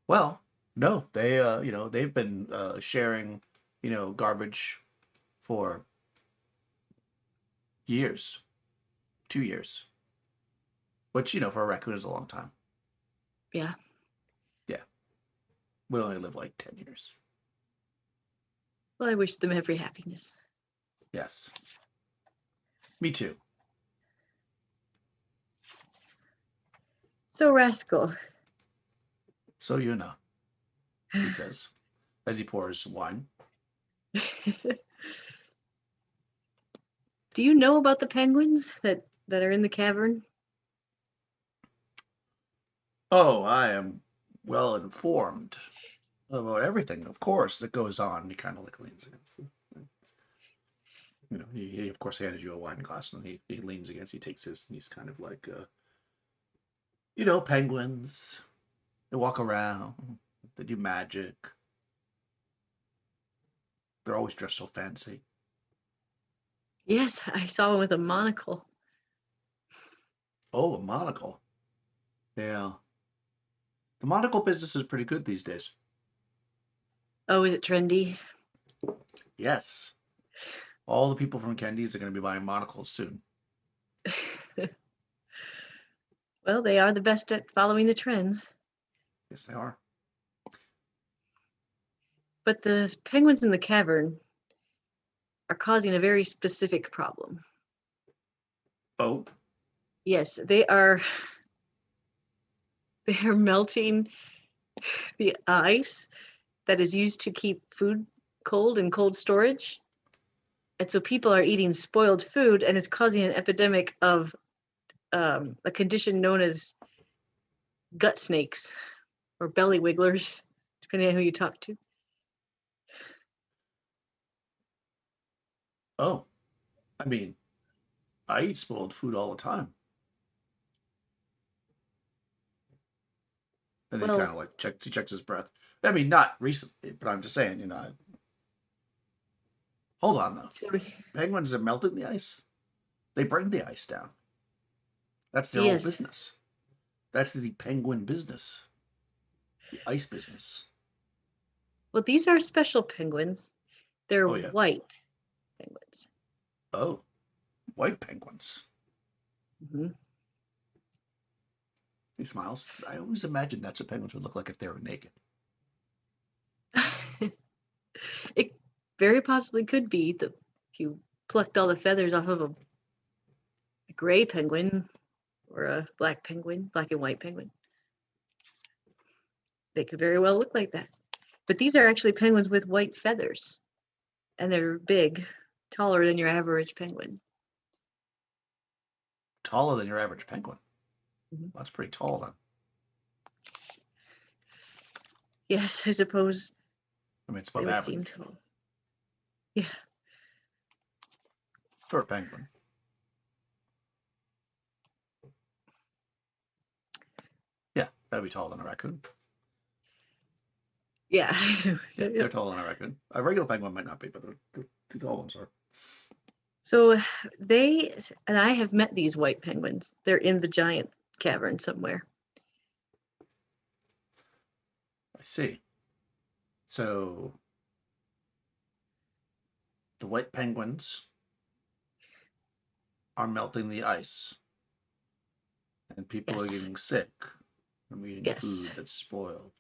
Well, no, they've been sharing, garbage for years, 2 years, which for a raccoon is a long time. Yeah. Yeah, we only live like 10 years. Well, I wish them every happiness. Yes, me too. So, Rascal, So he says as he pours wine. do you know about the penguins that are in the cavern? Oh, I am well informed about everything, of course, that goes on. He kind of like leans against them. He of course handed you a wine glass, and he leans against. He takes his, and he's kind of like, penguins. They walk around. They do magic. They're always dressed so fancy. Yes, I saw one with a monocle. Oh, a monocle. Yeah. The monocle business is pretty good these days. Oh, is it trendy? Yes. All the people from Candies are going to be buying monocles soon. Well, they are the best at following the trends. Yes, they are. But the penguins in the cavern are causing a very specific problem. Oh, Yes, they are melting the ice that is used to keep food cold in cold storage. And so people are eating spoiled food, and it's causing an epidemic of a condition known as gut snakes or belly wigglers, depending on who you talk to. oh. I mean, I eat spoiled food all the time. And he kind Well, of like he checks his breath. I mean, not recently, but I'm just saying, hold on though. Penguins are melting the ice. They bring the ice down. That's their whole yes. business. That's the penguin business, the ice business. Well, these are special penguins. They're Oh yeah. white penguins. Oh, white penguins. Mm-hmm. He smiles. I always imagined that's what penguins would look like if they were naked. It very possibly could be that if you plucked all the feathers off of a gray penguin or a black penguin, black and white penguin, they could very well look like that. But these are actually penguins with white feathers, and they're big, taller than your average penguin. Taller than your average penguin. Mm-hmm. That's pretty tall then. Yes, I suppose I mean, it's they above would seem average tall. Yeah. for a penguin. Yeah, that'd be taller than a raccoon. Yeah. Yeah, they're taller than a raccoon. A regular penguin might not be, but the tall ones are. So they and I have met these white penguins. They're in the giant cavern somewhere. I see. So the white penguins are melting the ice, and people are Yes. getting sick from eating Yes. food that's spoiled.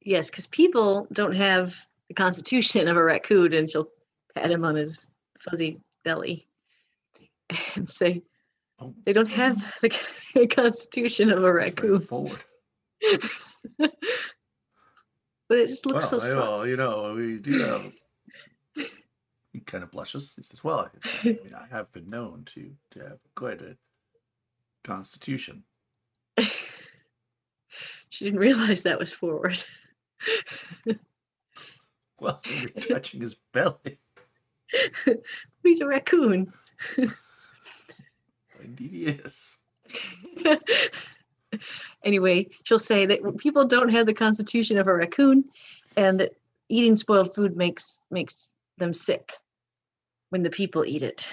Yes, because people don't have the constitution of a raccoon, and she'll pat him on his fuzzy belly and say Oh, they don't have the constitution of a that's very raccoon. forward. But it just looks so soft. Well, we do have. He kind of blushes. He says, "Well, I mean, I have been known to have quite a constitution." She didn't realize that was forward. Well, you're touching his belly. He's a raccoon. Indeed, he is. Anyway, she'll say that people don't have the constitution of a raccoon, and eating spoiled food makes them sick when the people eat it,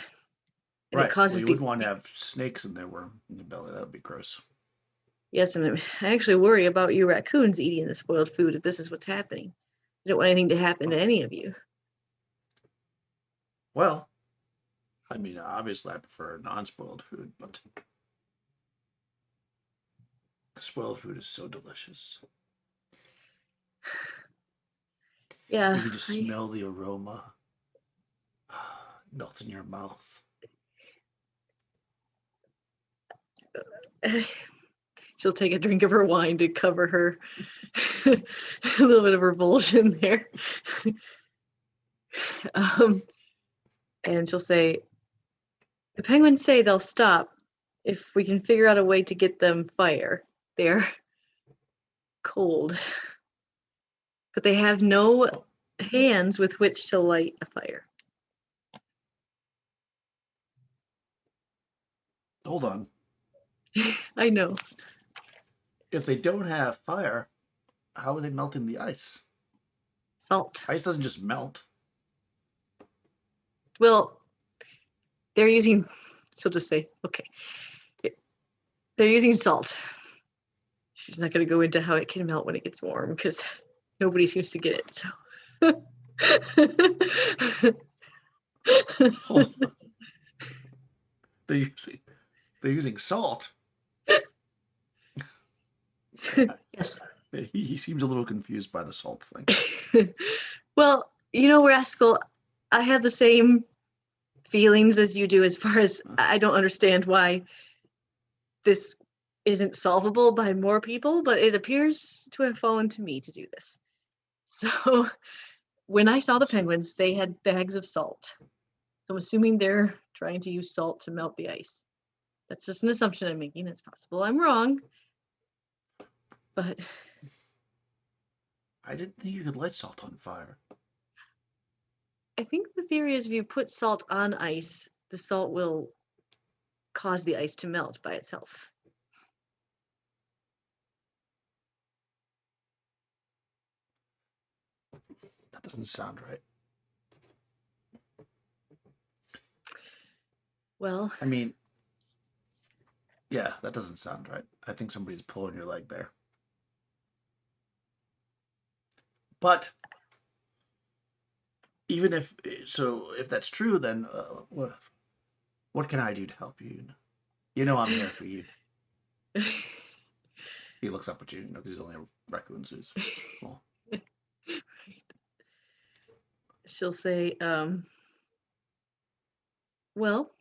and it Right. Well, causes you the wouldn't want to have snakes in their worm in the belly. That would be gross. yes, and I actually worry about you raccoons eating the spoiled food if this is what's happening. I don't want anything to happen to Oh, any of you. well, I mean, obviously, I prefer non-spoiled food, but spoiled food is so delicious. Yeah, You can just smell the aroma. It melts in your mouth. she'll take a drink of her wine to cover her a little bit of revulsion there. um, and she'll say, the penguins say they'll stop if we can figure out a way to get them fire. They're cold, but they have no Oh, hands with which to light a fire. hold on. I know. If they don't have fire, how are they melting the ice? Salt. Ice doesn't just melt. Well, they're using, she'll just say, okay, they're using salt. She's not going to go into how it can melt when it gets warm because nobody seems to get it. So. Hold on. They're using salt. Yes. He seems a little confused by the salt thing. Well, Rascal, I have the same feelings as you do as far as I don't understand why this isn't solvable by more people, but it appears to have fallen to me to do this. So when I saw the penguins, they had bags of salt. So I'm assuming they're trying to use salt to melt the ice. That's just an assumption I'm making. It's possible I'm wrong, but I didn't think you could light salt on fire. I think the theory is if you put salt on ice, the salt will cause the ice to melt by itself. That doesn't sound right. Well, I mean, yeah, that doesn't sound right. I think somebody's pulling your leg there. But even if that's true, then what can I do to help you? You know I'm here for you. He looks up at you. He's only a raccoon, so he's small. She'll say, well,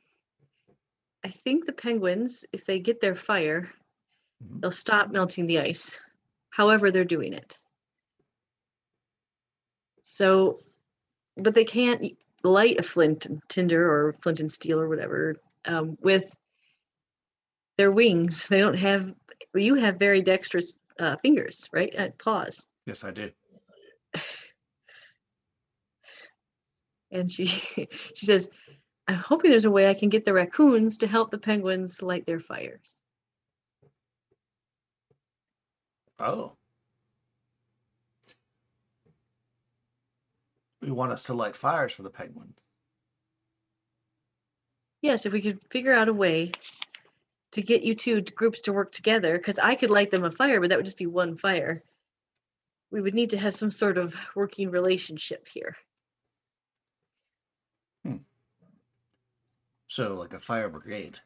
I think the penguins, if they get their fire, they'll stop melting the ice. However, they're doing it. So, but they can't light a flint and tinder or flint and steel or whatever with their wings. They don't have. You have very dexterous fingers, right? Paws. Yes, I do. And she says, I'm hoping there's a way I can get the raccoons to help the penguins light their fires. Oh. You want us to light fires for the penguins? Yes, if we could figure out a way to get you two groups to work together, because I could light them a fire, but that would just be one fire. We would need to have some sort of working relationship here. So, like a fire brigade.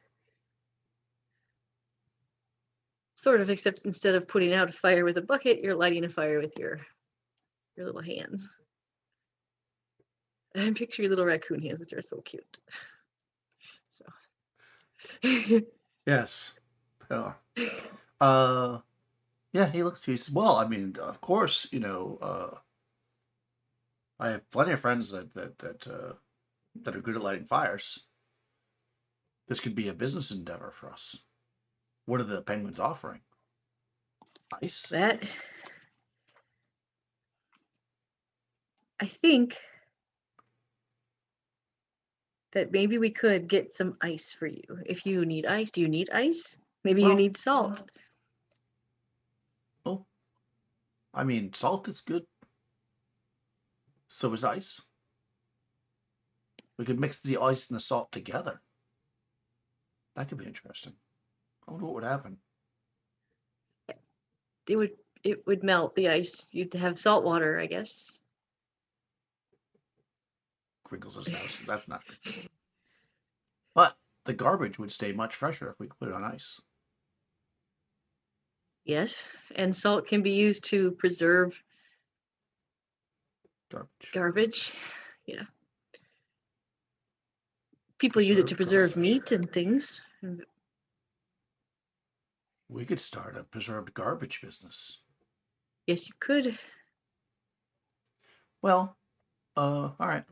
Sort of, except instead of putting out a fire with a bucket, you're lighting a fire with your little hands. And picture your little raccoon hands, which are so cute. So. Yes. Yeah. Yeah, he looks to you. Well, I mean, of course, I have plenty of friends that are good at lighting fires. This could be a business endeavor for us. What are the penguins offering? Ice? That, I think that maybe we could get some ice for you. If you need ice, do you need ice? Maybe you need salt. Oh, I mean, salt is good. So is ice. We could mix the ice and the salt together. That could be interesting. I wonder what would happen. It would melt the ice. You'd have salt water, I guess. Crinkles his nose. That's not good. But the garbage would stay much fresher if we could put it on ice. Yes, and salt can be used to preserve garbage. Yeah. People use it to preserve meat and things. We could start a preserved garbage business. Yes, you could. Well, all right.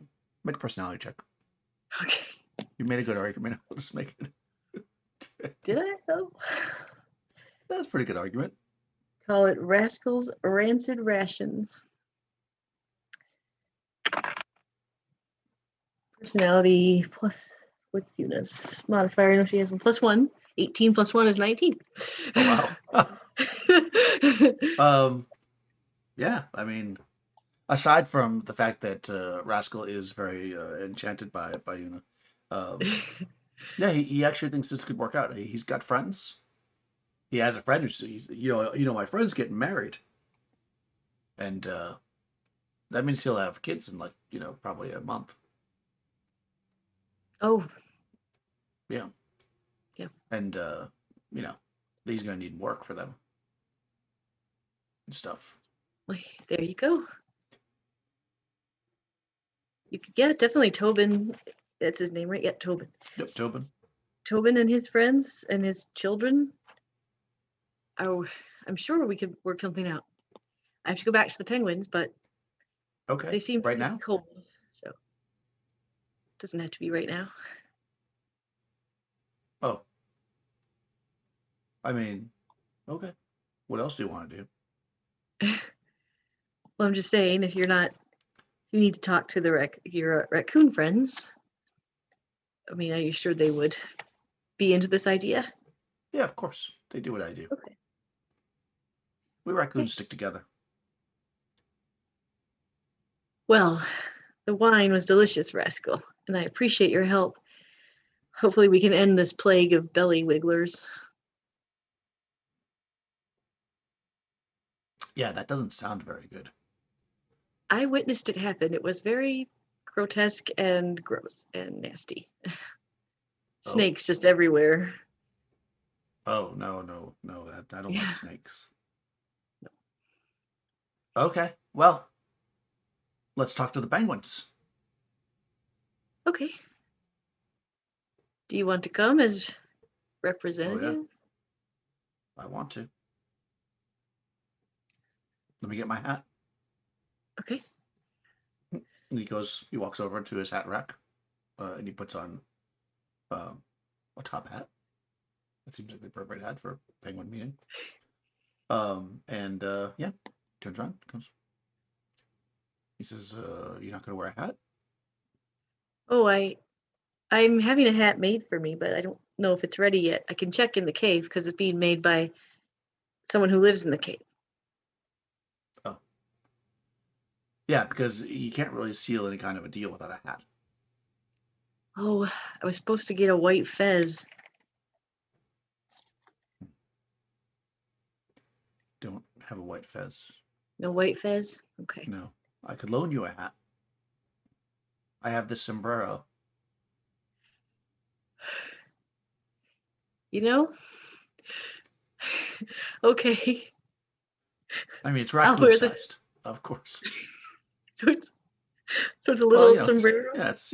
Make a personality check. Okay. You made a good argument. I'll just make it. Did I, though? That's a pretty good argument. Call it Rascal's Rancid Rations. Personality plus what's Yuna's modifier? No, she has one plus 1. 18 plus 1 is 19. Oh, wow. Yeah, I mean, aside from the fact that Rascal is very enchanted by Yuna, Um, yeah, he actually thinks this could work out. He's got friends. He has a friend who's my friend's getting married, and that means he'll have kids in like probably a month. Oh, Yeah, yeah. and you know he's gonna need work for them and stuff. Well, there you go. You could get definitely Tobin. That's his name, right? Yeah, Tobin. Yep, Tobin. Tobin and his friends and his children. Oh, I'm sure we could work something out. I have to go back to the penguins, but Okay, they seem right pretty now. cold, so it doesn't have to be right now. Oh, I mean, okay. What else do you want to do? Well, I'm just saying, if you're not, you need to talk to your raccoon friends. I mean, are you sure they would be into this idea? Yeah, of course. They do what I do. Okay. We raccoons Okay. stick together. Well, the wine was delicious, Rascal, and I appreciate your help. Hopefully, we can end this plague of belly wigglers. Yeah, that doesn't sound very good. I witnessed it happen. It was very grotesque and gross and nasty. Oh, Snakes just everywhere. oh no, no, no. I don't like Yeah. snakes. Okay, well, let's talk to the penguins. Okay. Do you want to come as Oh yeah, representative? I want to. Let me get my hat. Okay. And he walks over to his hat rack, and he puts on um, a top hat. That seems like the appropriate hat for a penguin meeting. And yeah, turns around, comes. He says, "You're not gonna wear a hat?" Oh, I'm having a hat made for me, but I don't know if it's ready yet. I can check in the cave because it's being made by someone who lives in the cave. Oh, yeah, because you can't really seal any kind of a deal without a hat. Oh, I was supposed to get a white fez. Don't have a white fez. No white fez? Okay. No, I could loan you a hat. I have this sombrero. You know? Okay. I mean, it's I'll raccoon wear the sized, of course. so it's so it's a Well, little sombrero. it's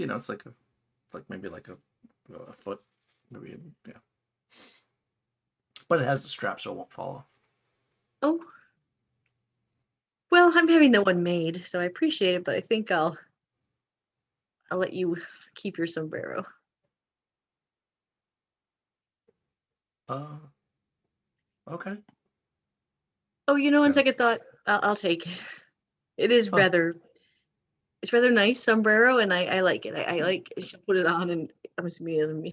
like maybe like a foot, maybe yeah. But it has the strap, so it won't fall off. Oh, well, I'm having that one made, so I appreciate it, but I think I'll let you keep your sombrero. Uh, okay. Oh, on Kind of. second thought, I'll take it. It is Oh, rather it's rather nice sombrero, and I like it. I like I should put it on, and I'm assuming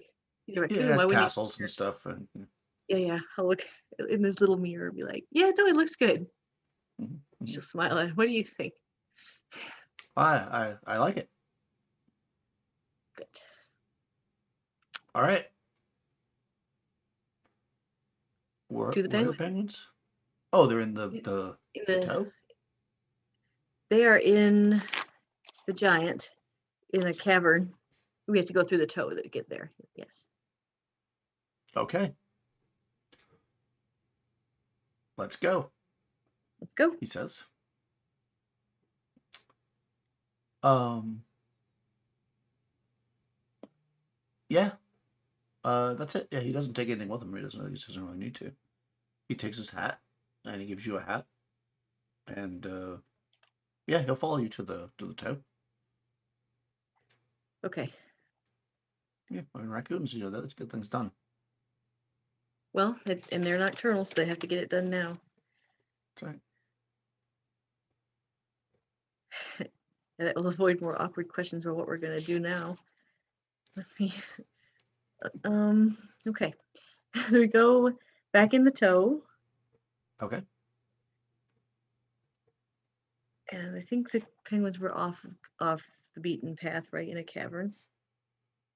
he's a yeah, it raccoon. has Why wouldn't tassels and stuff, and he? Yeah, yeah. I'll look in this little mirror and be like, yeah, no, it looks good. mhm, mhm. She'll smile at it. What do you think? I like it. Good. All right. To the Where are the penguin. penguins? Oh, they're in In the the toe. they are in the giant in a cavern. We have to go through the toe to get there. Yes. Okay, let's go. Let's go. He says. Um, yeah. That's it. Yeah, he doesn't take anything with him. He doesn't really need to. He takes his hat, and he gives you a hat, and yeah, he'll follow you to the toe. Okay. Yeah, I mean, raccoons, let's get things done. Well, and they're nocturnal, so they have to get it done now. That's right. And that will avoid more awkward questions about what we're gonna do now. Let me okay. So we go back in the toe, Okay. and I think the penguins were off the beaten path, right, in a cavern.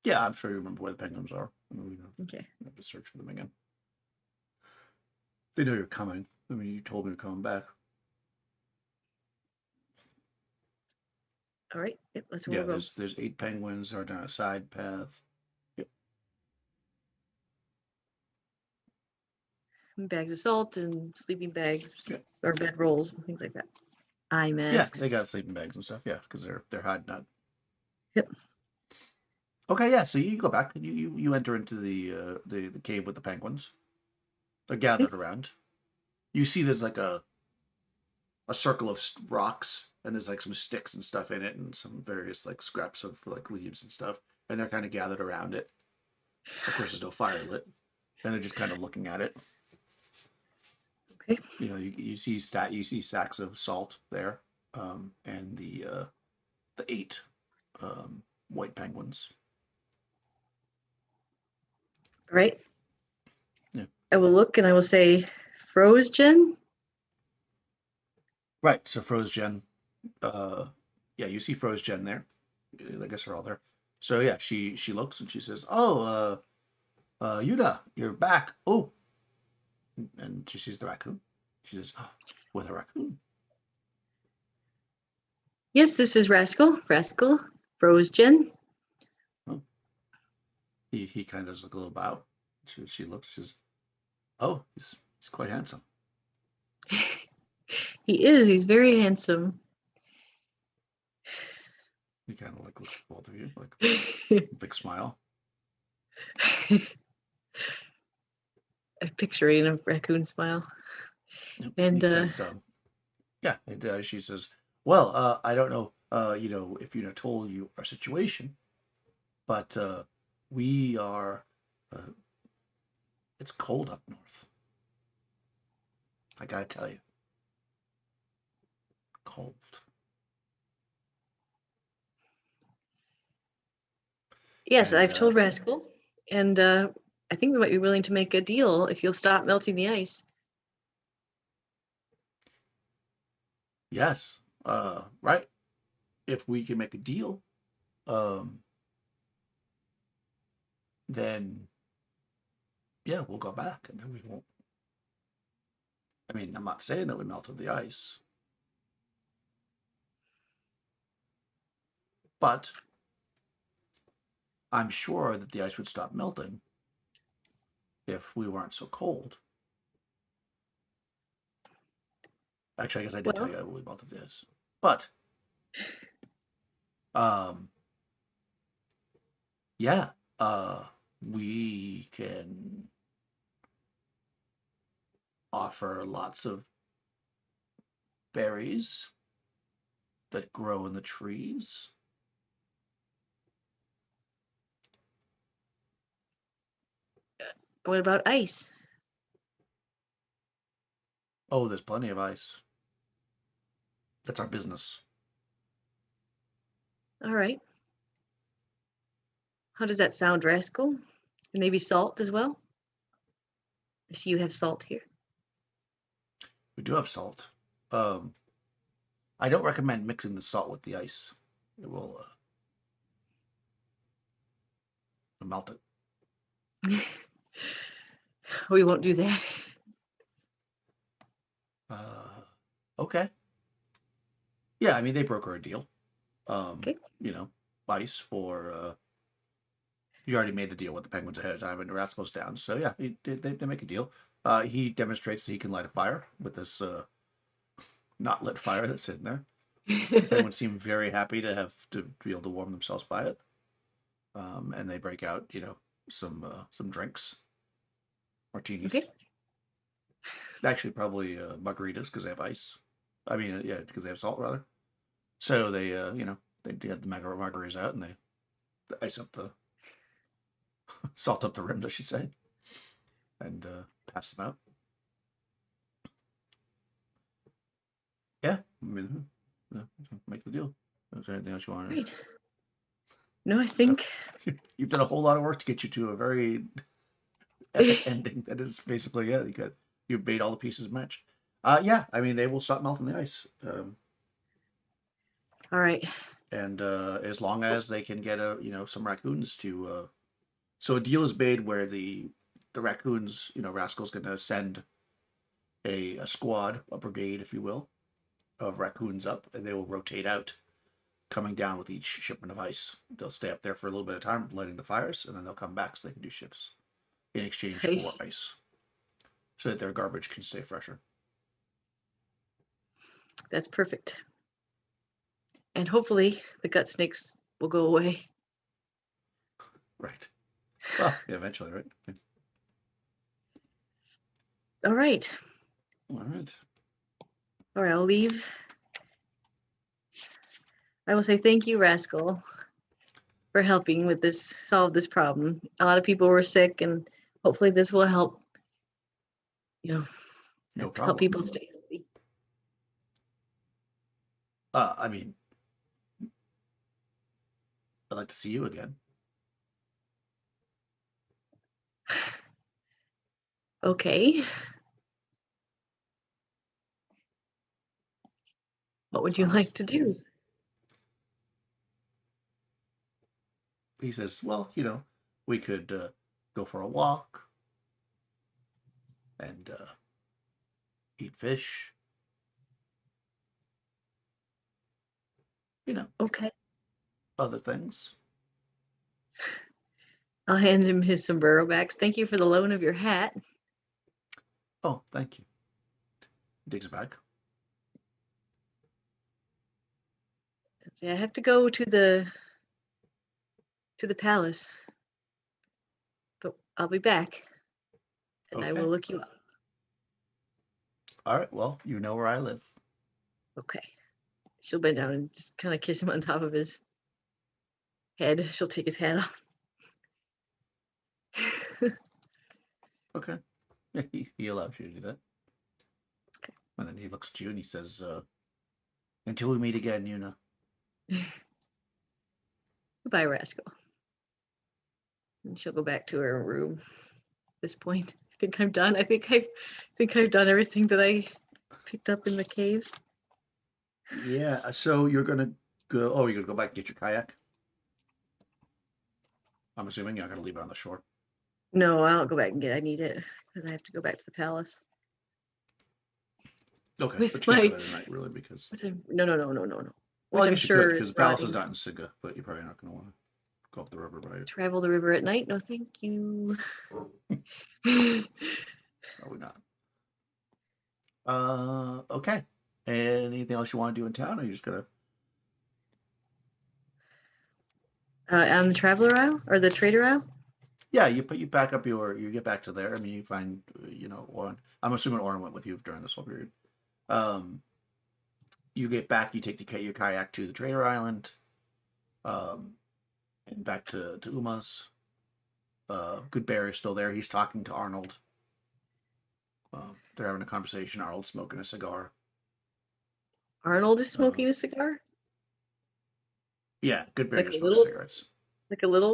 Yeah, I'm sure you remember where the penguins are. Okay. We have to search for them again. They know you're coming. I mean, you told me you're coming back. All right. Yep, that's where Yeah, we'll go. there's 8 penguins are down a side path. Yep. Bags of salt and sleeping bags Yep. or bed rolls and things like that. Eye Yeah, they masks. got sleeping bags and stuff. Yeah, because they're hiding out. Yep. Okay, yeah. So you go back and you enter into the cave with the penguins. They're Okay. gathered around. You see there's like a circle of rocks, and there's like some sticks and stuff in it, and some various like scraps of like leaves and stuff, and they're kind of gathered around it. Of course, there's no fire lit, and they're just kind of looking at it. Okay. You know, you see sacks of salt there, and the 8 white penguins. All right. Yeah. I will look and I will say, froze Jen. Right. So Froze Jen, yeah, you see Froze Jen there. I guess they're all there. So yeah, she looks and she says, "Oh, Yuda, you're back. Oh," and she sees the raccoon. She says, oh, "With a raccoon." Yes, this is Rascal. Rascal. Froze Jen. Oh. He kind of does like a little bow. She looks. She says, "Oh, he's quite handsome." He is. He's very handsome. He kind of like looks at both of you, like big smile. I'm picturing a raccoon smile. And He says, "Yeah." And, she says, "Well, I don't know, if you know told you our situation, but we are. Uh, it's cold up north. I gotta tell you, cold." yes, And I've told Rascal. And I think we might be willing to make a deal if you'll stop melting the ice. yes, right. If we can make a deal, um, then yeah, we'll go back, and then we won't. I mean, I'm not saying that we melted the ice, but I'm sure that the ice would stop melting if we weren't so cold. Actually, I guess I did tell Well, you I really melted the ice, but um, yeah, we can offer lots of berries that grow in the trees. what about ice? Oh, there's plenty of ice. That's our business. All right. How does that sound, Rascal? And maybe salt as well? I see you have salt here. We do have salt. Um, I don't recommend mixing the salt with the ice. It will melt it. We won't do that. Uh, okay. Yeah, I mean they broker a deal. Um, Okay. you know, ice for you already made the deal with the penguins ahead of time, and the rats goes down. So yeah, they make a deal. He demonstrates that he can light a fire with this not lit fire that's sitting there. The penguins seem very happy to be able to warm themselves by it, and they break out some drinks, martinis. Okay. Actually, probably margaritas because they have ice. I mean, yeah, because they have salt rather. So they get the margaritas out and they ice up the salt up the rims, I should say, and pass them out. Yeah, I mean, make the deal. Is there anything else you want to? Great. No, I So think you've done a whole lot of work to get you to a very epic ending. That is basically you've made all the pieces match. Yeah, I mean they will stop melting the ice. all right. and as long as they can get some raccoons to so a deal is made where the raccoons, Rascal's going to send a squad, a brigade, if you will, of raccoons up, and they will rotate out, coming down with each shipment of ice. They'll stay up there for a little bit of time, lighting the fires, and then they'll come back so they can do shifts in exchange I for see. ice, so that their garbage can stay fresher. That's perfect. And hopefully the gut snakes will go away. Right. Well, yeah, eventually, right? Yeah. All right. All right. All right, I'll leave. I will say thank you, Rascal, for helping with this, solve this problem. A lot of people were sick, and hopefully this will help, No help problem. people stay healthy. I mean, I'd like to see you again. Okay. What would you Smiles. like to do? He says, "Well, we could go for a walk and eat fish. You know, Okay. other things." I'll hand him his sombrero back. Thank you for the loan of your hat. Oh, thank you. He takes it back. I have to go to the palace, but I'll be back, and I will Okay. look you up. All right. Well, you know where I live. Okay. She'll bend down and just kind of kiss him on top of his head. She'll take his hat off. Okay. Yeah, he allows you to do that. And then he looks at you and he says, "Until we meet again, Una." Goodbye, Rascal. And she'll go back to her room at this point. I think I'm done. I think I've done everything that I picked up in the cave. Yeah. So you're gonna go. Oh, you're gonna go back and get your kayak. I'm assuming you're not gonna leave it on the shore. No, I'll go back and get it. I need it because I have to go back to the palace. Okay, With but you can't go my there tonight, really, because. no. Well, Which I I'm guess you could, sure because is the palace is rotting. not in Siga, but you're probably not gonna want to go up the river by it. Travel the river at night? No, thank you. Probably not. Okay. Anything else you want to do in town, or you just gonna? On the traveler aisle or the trader aisle? Yeah, you pack up you get back to there. I mean, you find Oren. I'm assuming Oren went with you during this whole period. Um, you get back, you take your kayak to the trader island, um, and back to Uma's. Good Bear is still there. He's talking to Arnold. They're having a conversation. Arnold's smoking a cigar. Arnold is Uh, smoking a cigar, yeah, Good Bear like just a smokes little, cigarettes.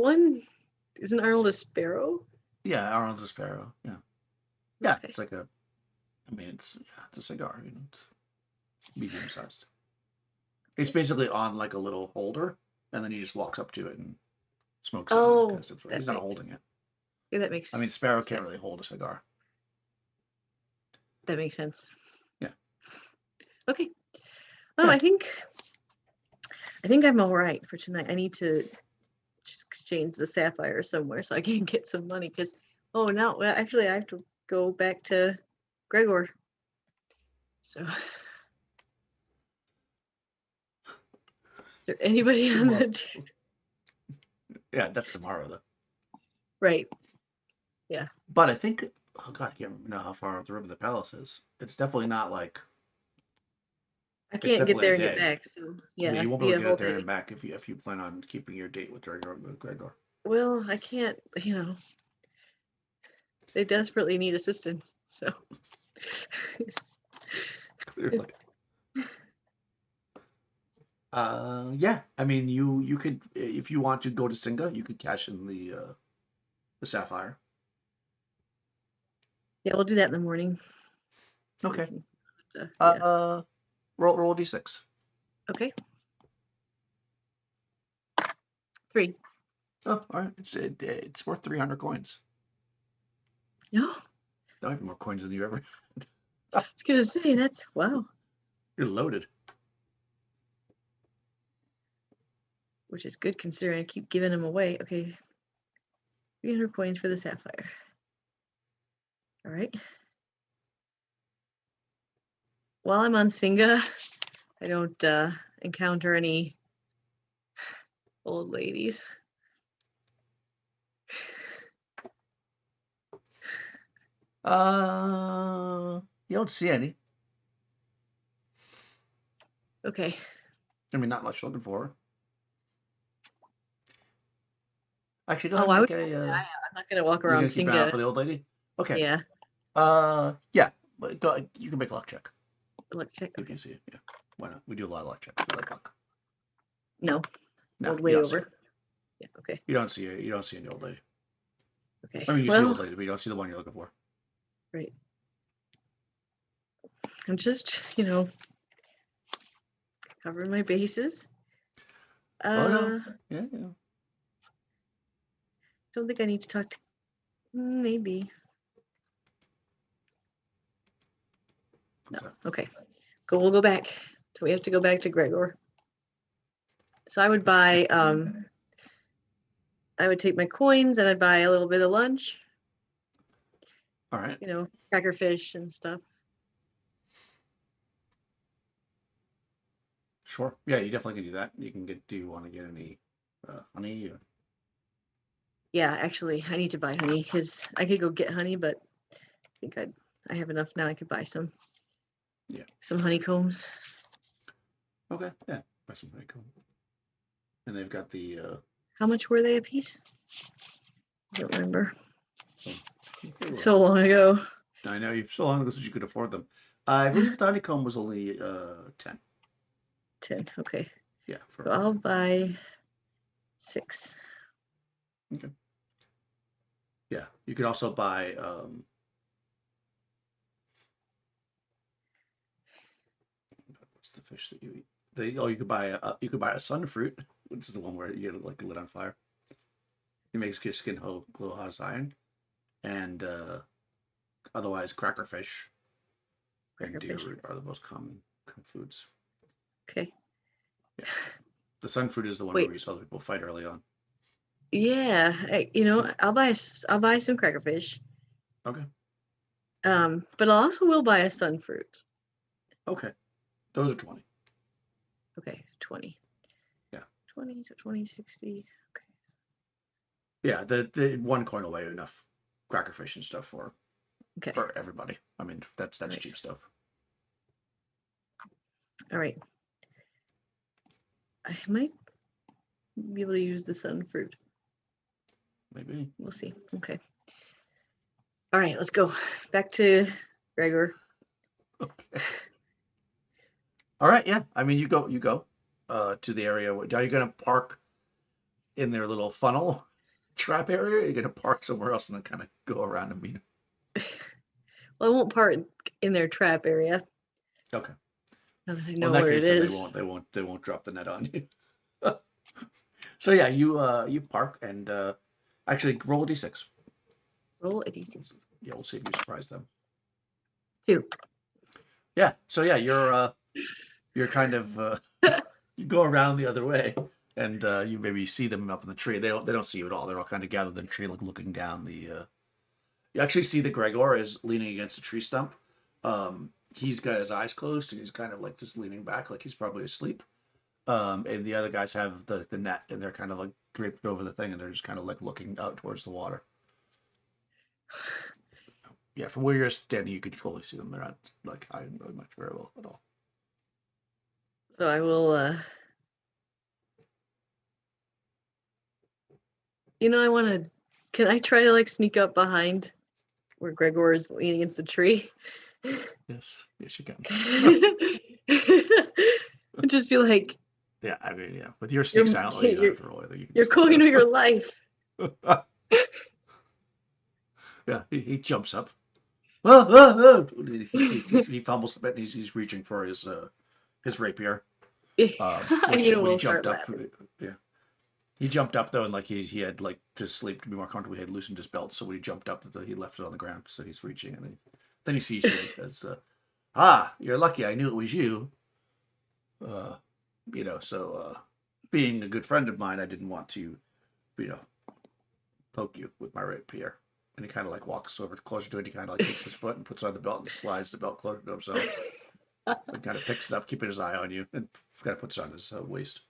one. Isn't Arnold a sparrow? Yeah, Arnold's a sparrow. Yeah, yeah. Okay. It's like a. I mean, it's a cigar. It's medium sized. It's basically on like a little holder, and then he just walks up to it and smokes it. And then kind Oh, of steps away. that He's not makes holding it. yeah, that makes I mean, Sparrow can't sense. really hold a cigar. That makes sense. Yeah. Okay. Oh, Yeah. I think I'm all right for tonight. I need to just exchange the sapphire somewhere so I can get some money because no, well, actually I have to go back to Gregor. So is there anybody on Tomorrow. the Yeah, that's tomorrow though. right? Yeah. But I think, oh god, I can't remember how far up the river the palace is. It's definitely not like. I It's can't get definitely a there and get day. back, so I mean, yeah, you won't be be able a to whole get there day. and back if you plan on keeping your date with Gregor. Well, I can't, they desperately need assistance, so Clearly. Yeah. I mean, you could, if you want to go to Singa, you could cash in the sapphire. yeah, we'll do that in the morning. So we Okay. can, yeah. Roll d6. Okay. 3. Oh, all right. It's worth 300 coins. No, That might be more coins than you ever. I was gonna say that's wow. You're loaded. Which is good considering I keep giving them away. Okay. 300 coins for the sapphire. All right. While I'm on Singa, I don't encounter any old ladies. You don't see any. Okay. I mean, not much looking for. Actually, go Oh, ahead I and would. make a. I'm not gonna walk You're around gonna keep an eye out Singa. for the old lady. Okay. Yeah. Yeah. But you can make a luck check Luck check. if Okay. you see it. Yeah. Why not? We do a lot of luck checks. We like luck. No. No, Old you way don't see over. her. Yeah. Okay. You don't see it. You don't see any old lady. Okay. I mean, you see Well, old lady, but you don't see the one you're looking for. right. I'm just, covering my bases. Oh no. Yeah. Don't think I need to talk to. Maybe. No. Okay. We'll go back. So we have to go back to Gregor. So I would buy. I would take my coins and I'd buy a little bit of lunch. All right. Cracker fish and stuff. Sure. Yeah, you definitely can do that. You can get. Do you want to get any honey? Or... Yeah, actually, I need to buy honey because I could go get honey, but I think I have enough now. I could buy some. Yeah. Some honeycombs. Okay. Yeah. Buy some honeycomb. And they've got the. How much were they a piece? I don't remember. So So long ago. I know you've so long ago since you could afford them. I believe the honeycomb was only 10. 10. Okay. Yeah. So I'll buy 6. Okay. Yeah, you could also buy. What's the fish that you eat? You could buy a sun fruit, which is the one where you get like lit on fire. It makes your skin glow hot as iron, and otherwise cracker fish and deer root are the most common foods. Okay. Yeah, the sun fruit is the one where you saw people fight early on. Yeah, I'll buy some cracker fish. Okay. But I also will buy a sun fruit. Okay, those are 20. Okay, 20. Yeah. 20, so 20, 60. Okay. Yeah, the 1 coin away enough cracker fish and stuff for Okay. everybody. I mean, that's right. Cheap stuff. All right. I might be able to use the sun fruit. Maybe. We'll see. Okay. All right, let's go back to Gregor. Okay. All right. Yeah. I mean, you go to the area. Are you going to park in their little funnel trap area? Or are you going to park somewhere else and then kind of go around and meet them? Well, I won't park in their trap area. Okay. I know where it is. They won't drop the net on you. So yeah, you park and actually roll a d6. Roll a d6. Yeah, we'll see if you surprise them. 2. Yeah. So yeah, you're kind of you go around the other way and you maybe see them up in the tree. They don't see you at all. They're all kind of gathered in the tree, like looking down the. You actually see that Gregor is leaning against a tree stump. He's got his eyes closed and he's kind of like just leaning back, like he's probably asleep. And the other guys have the net and they're kind of like draped over the thing and they're just kind of like looking out towards the water. Yeah, from where you're standing, you can totally see them. They're not like hiding really much very well at all. So I will. I want to. Can I try to like sneak up behind where Gregor is leaning against the tree? Yes, you can. And just be like. Yeah, I mean, yeah. With your sneak silently, you don't have to roll anything. You're going to your life. Yeah, he jumps up. He fumbles a bit. And he's reaching for his rapier. When he jumped up, yeah. He jumped up though, and like he had like to sleep to be more comfortable. He had loosened his belt, so when he jumped up, he left it on the ground. So he's reaching, and then he sees you, and he says, "Ah, you're lucky. I knew it was you. Uh, being a good friend of mine, I didn't want to, you know, poke you with my rapier." And he kind of like walks over closer to it. He kind of like takes his foot and puts on the belt and slides the belt closer to himself. And kind of picks it up, keeping his eye on you, and kind of puts it on his waist.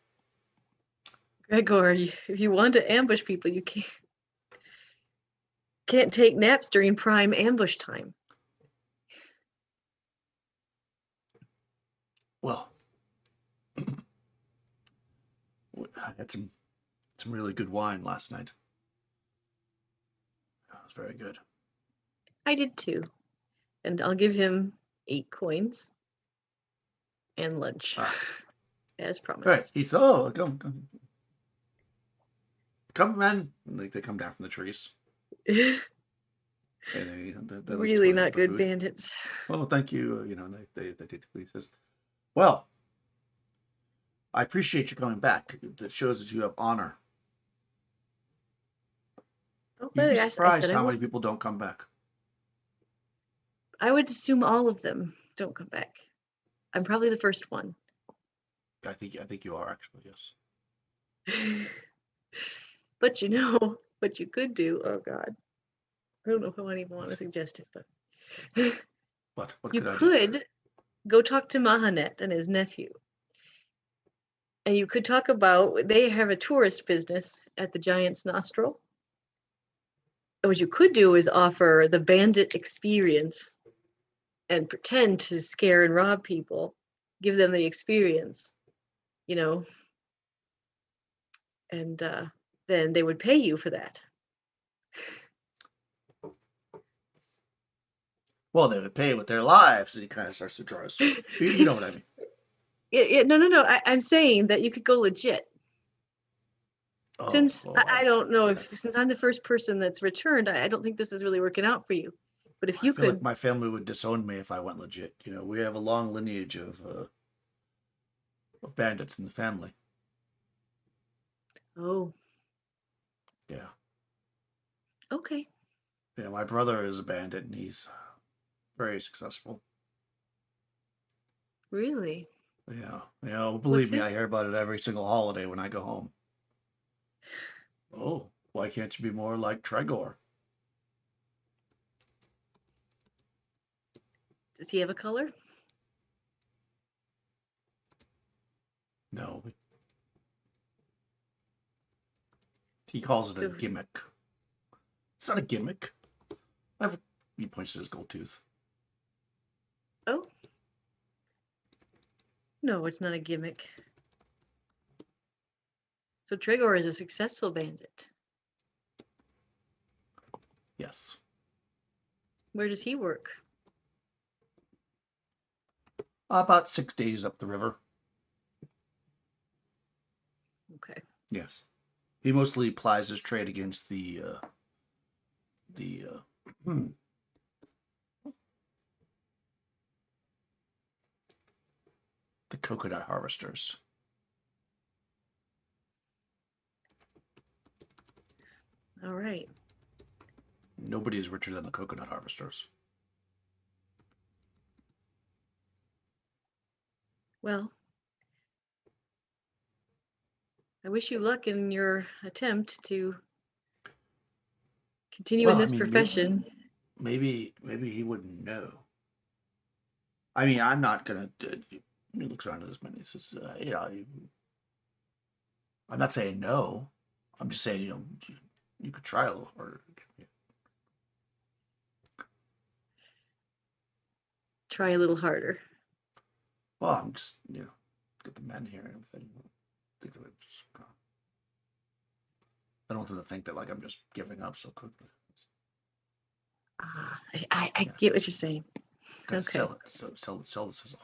Gregor, if you want to ambush people, you can't take naps during prime ambush time. Well, I had some really good wine last night. It was very good. I did too. And I'll give him 8 coins and lunch, as promised. Right. He said, "Oh, come, men!" And they come down from the trees. And they really like, not good food. Bandits. Well, thank you. They did. He says, "Well, I appreciate you coming back. That shows that you have honor." Oh, You'd be surprised how many people don't come back. I would assume all of them don't come back. I'm probably the first one. I think you are actually, yes. But you know what you could do? Oh God, I don't know if I even want to suggest it, but what you could I do? Go talk to Mahanet and his nephew, and you could talk about they have a tourist business at the Giant's Nostril. And what you could do is offer the bandit experience and pretend to scare and rob people, give them the experience, and then they would pay you for that. Well, they would pay with their lives, and he kind of starts to draw his sword. You know what I mean? Yeah, no. I'm saying that you could go legit. Since I don't know since I'm the first person that's returned, I don't think this is really working out for you. But if you could, like my family would disown me if I went legit. We have a long lineage of bandits in the family. Oh. Yeah. Okay. Yeah, my brother is a bandit, and he's very successful. Really? Yeah. Believe me, I hear about it every single holiday when I go home. Oh, why can't you be more like Tregor? Does he have a color? No. He calls it a gimmick. It's not a gimmick. He points to his gold tooth. Oh. No, it's not a gimmick. So Tregor is a successful bandit. Yes. Where does he work? About 6 days up the river. Okay. Yes. He mostly plies his trade against the coconut harvesters. All right. Nobody is richer than the coconut harvesters. Well, I wish you luck in your attempt to continue in this profession. Maybe he wouldn't know. I mean, I'm not gonna. He looks around at his men. He says, I'm not saying no. I'm just saying, you could try a little harder. Try a little harder. Well, I'm just, get the men here and everything. I don't want them to think that like I'm just giving up so quickly. I get what you're saying. Okay. Sell it. Sell the sizzle.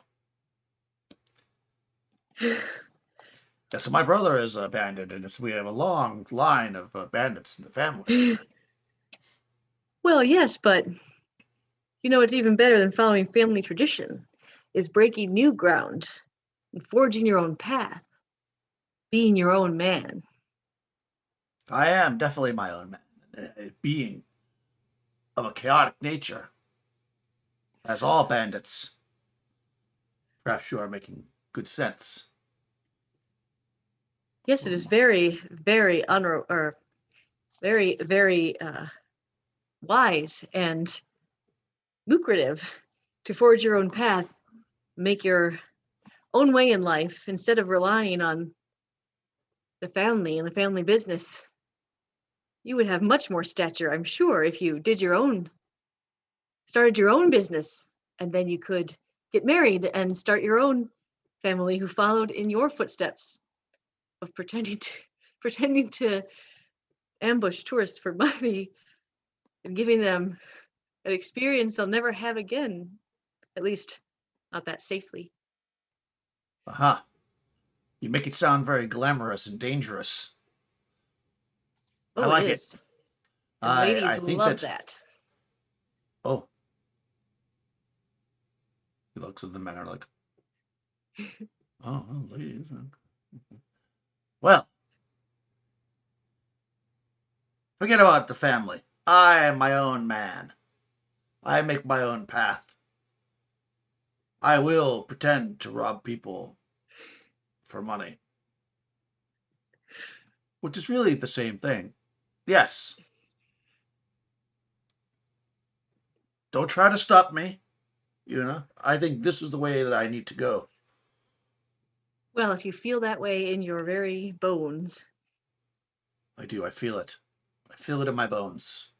Yeah, so my brother is a bandit, and we have a long line of bandits in the family. Well, yes, but it's even better than following family tradition, is breaking new ground and forging your own path, being your own man. I am definitely my own man, a being of a chaotic nature, as all bandits. Perhaps you are making good sense. Yes, it is very, very or very, very wise and lucrative to forge your own path, make your own way in life instead of relying on the family and the family business. You would have much more stature, I'm sure, if you started your own business, and then you could get married and start your own family who followed in your footsteps of pretending to ambush tourists for money and giving them an experience they'll never have again, at least not that safely. Aha. You make it sound very glamorous and dangerous. I Oh, it like it. is. And I ladies think love that. that. Oh, he looks at the men are like, oh, well, ladies. Well, forget about the family. I am my own man. I make my own path. I will pretend to rob people for money, which is really the same thing. Yes. Don't try to stop me. I think this is the way that I need to go. Well, if you feel that way in your very bones, I do. I feel it. I feel it in my bones.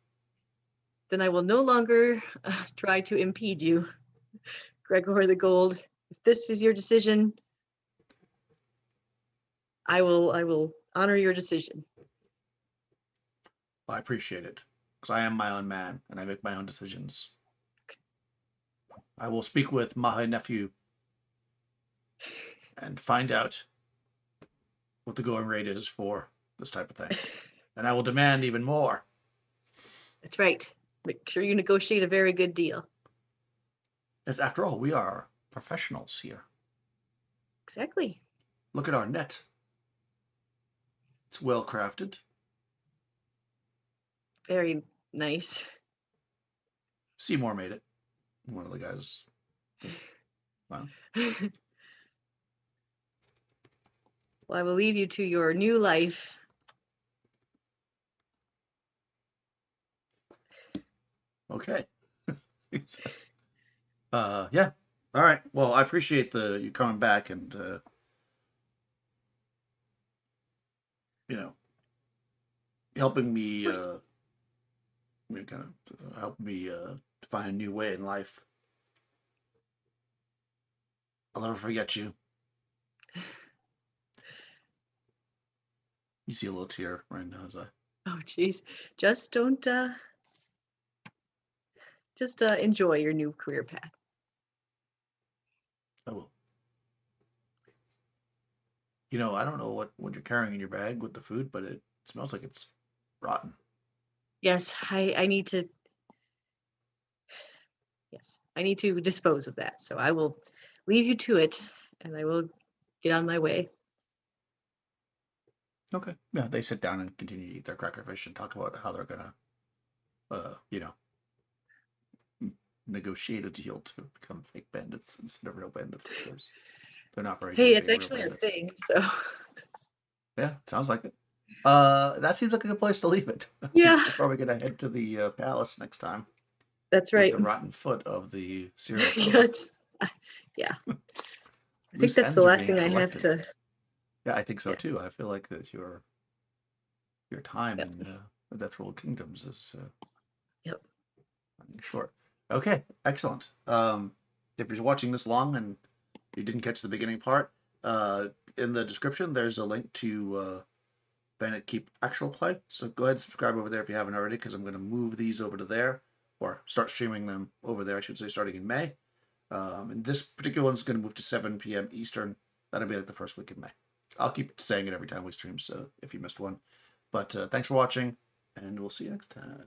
then I will no longer try to impede you, Gregor the Gold. If this is your decision, I will honor your decision. I appreciate it because I am my own man and I make my own decisions. I will speak with my nephew and find out what the going rate is for this type of thing. And I will demand even more. That's right. Make sure you negotiate a very good deal. As after all, we are professionals here. Exactly. Look at our net. It's well crafted. Very nice. Seymour made it. One of the guys. Wow. Well, I will leave you to your new life. Okay. Yeah. All right. Well, I appreciate you coming back and helping me kind of help me to find a new way in life. I'll never forget you. You see a little tear right now as I. Oh, geez. Just don't. Just enjoy your new career path. I will. I don't know what you're carrying in your bag with the food, but it smells like it's rotten. Yes, I need to. Yes, I need to dispose of that. So I will leave you to it, and I will get on my way. Okay. Yeah, they sit down and continue to eat their cracker fish and talk about how they're gonna, you know, negotiate a deal to become fake bandits instead of real bandits. Of course, they're not very good Hey, at it's being real actually a bandits. thing. So Yeah, sounds like it. That seems like a good place to leave it. yeah, We're probably gonna head to the palace next time that's with right. the rotten foot of the serial Yeah, killer. yeah. I think Loose that's the ends are last being thing I have collected. to. Yeah, I think so Yeah. too. I feel like that your time Yep. in the Death Roll Kingdoms is Yep. running short. Okay, excellent. If you're watching this long and you didn't catch the beginning part, in the description there's a link to Bandit Keep actual play. So go ahead and subscribe over there if you haven't already, because I'm going to move these over to there, or start streaming them over there, I should say, starting in May. And this particular one's going to move to 7 p.m. Eastern. That'll be like the first week in May. I'll keep saying it every time we stream, so if you missed one. But thanks for watching, and we'll see you next time.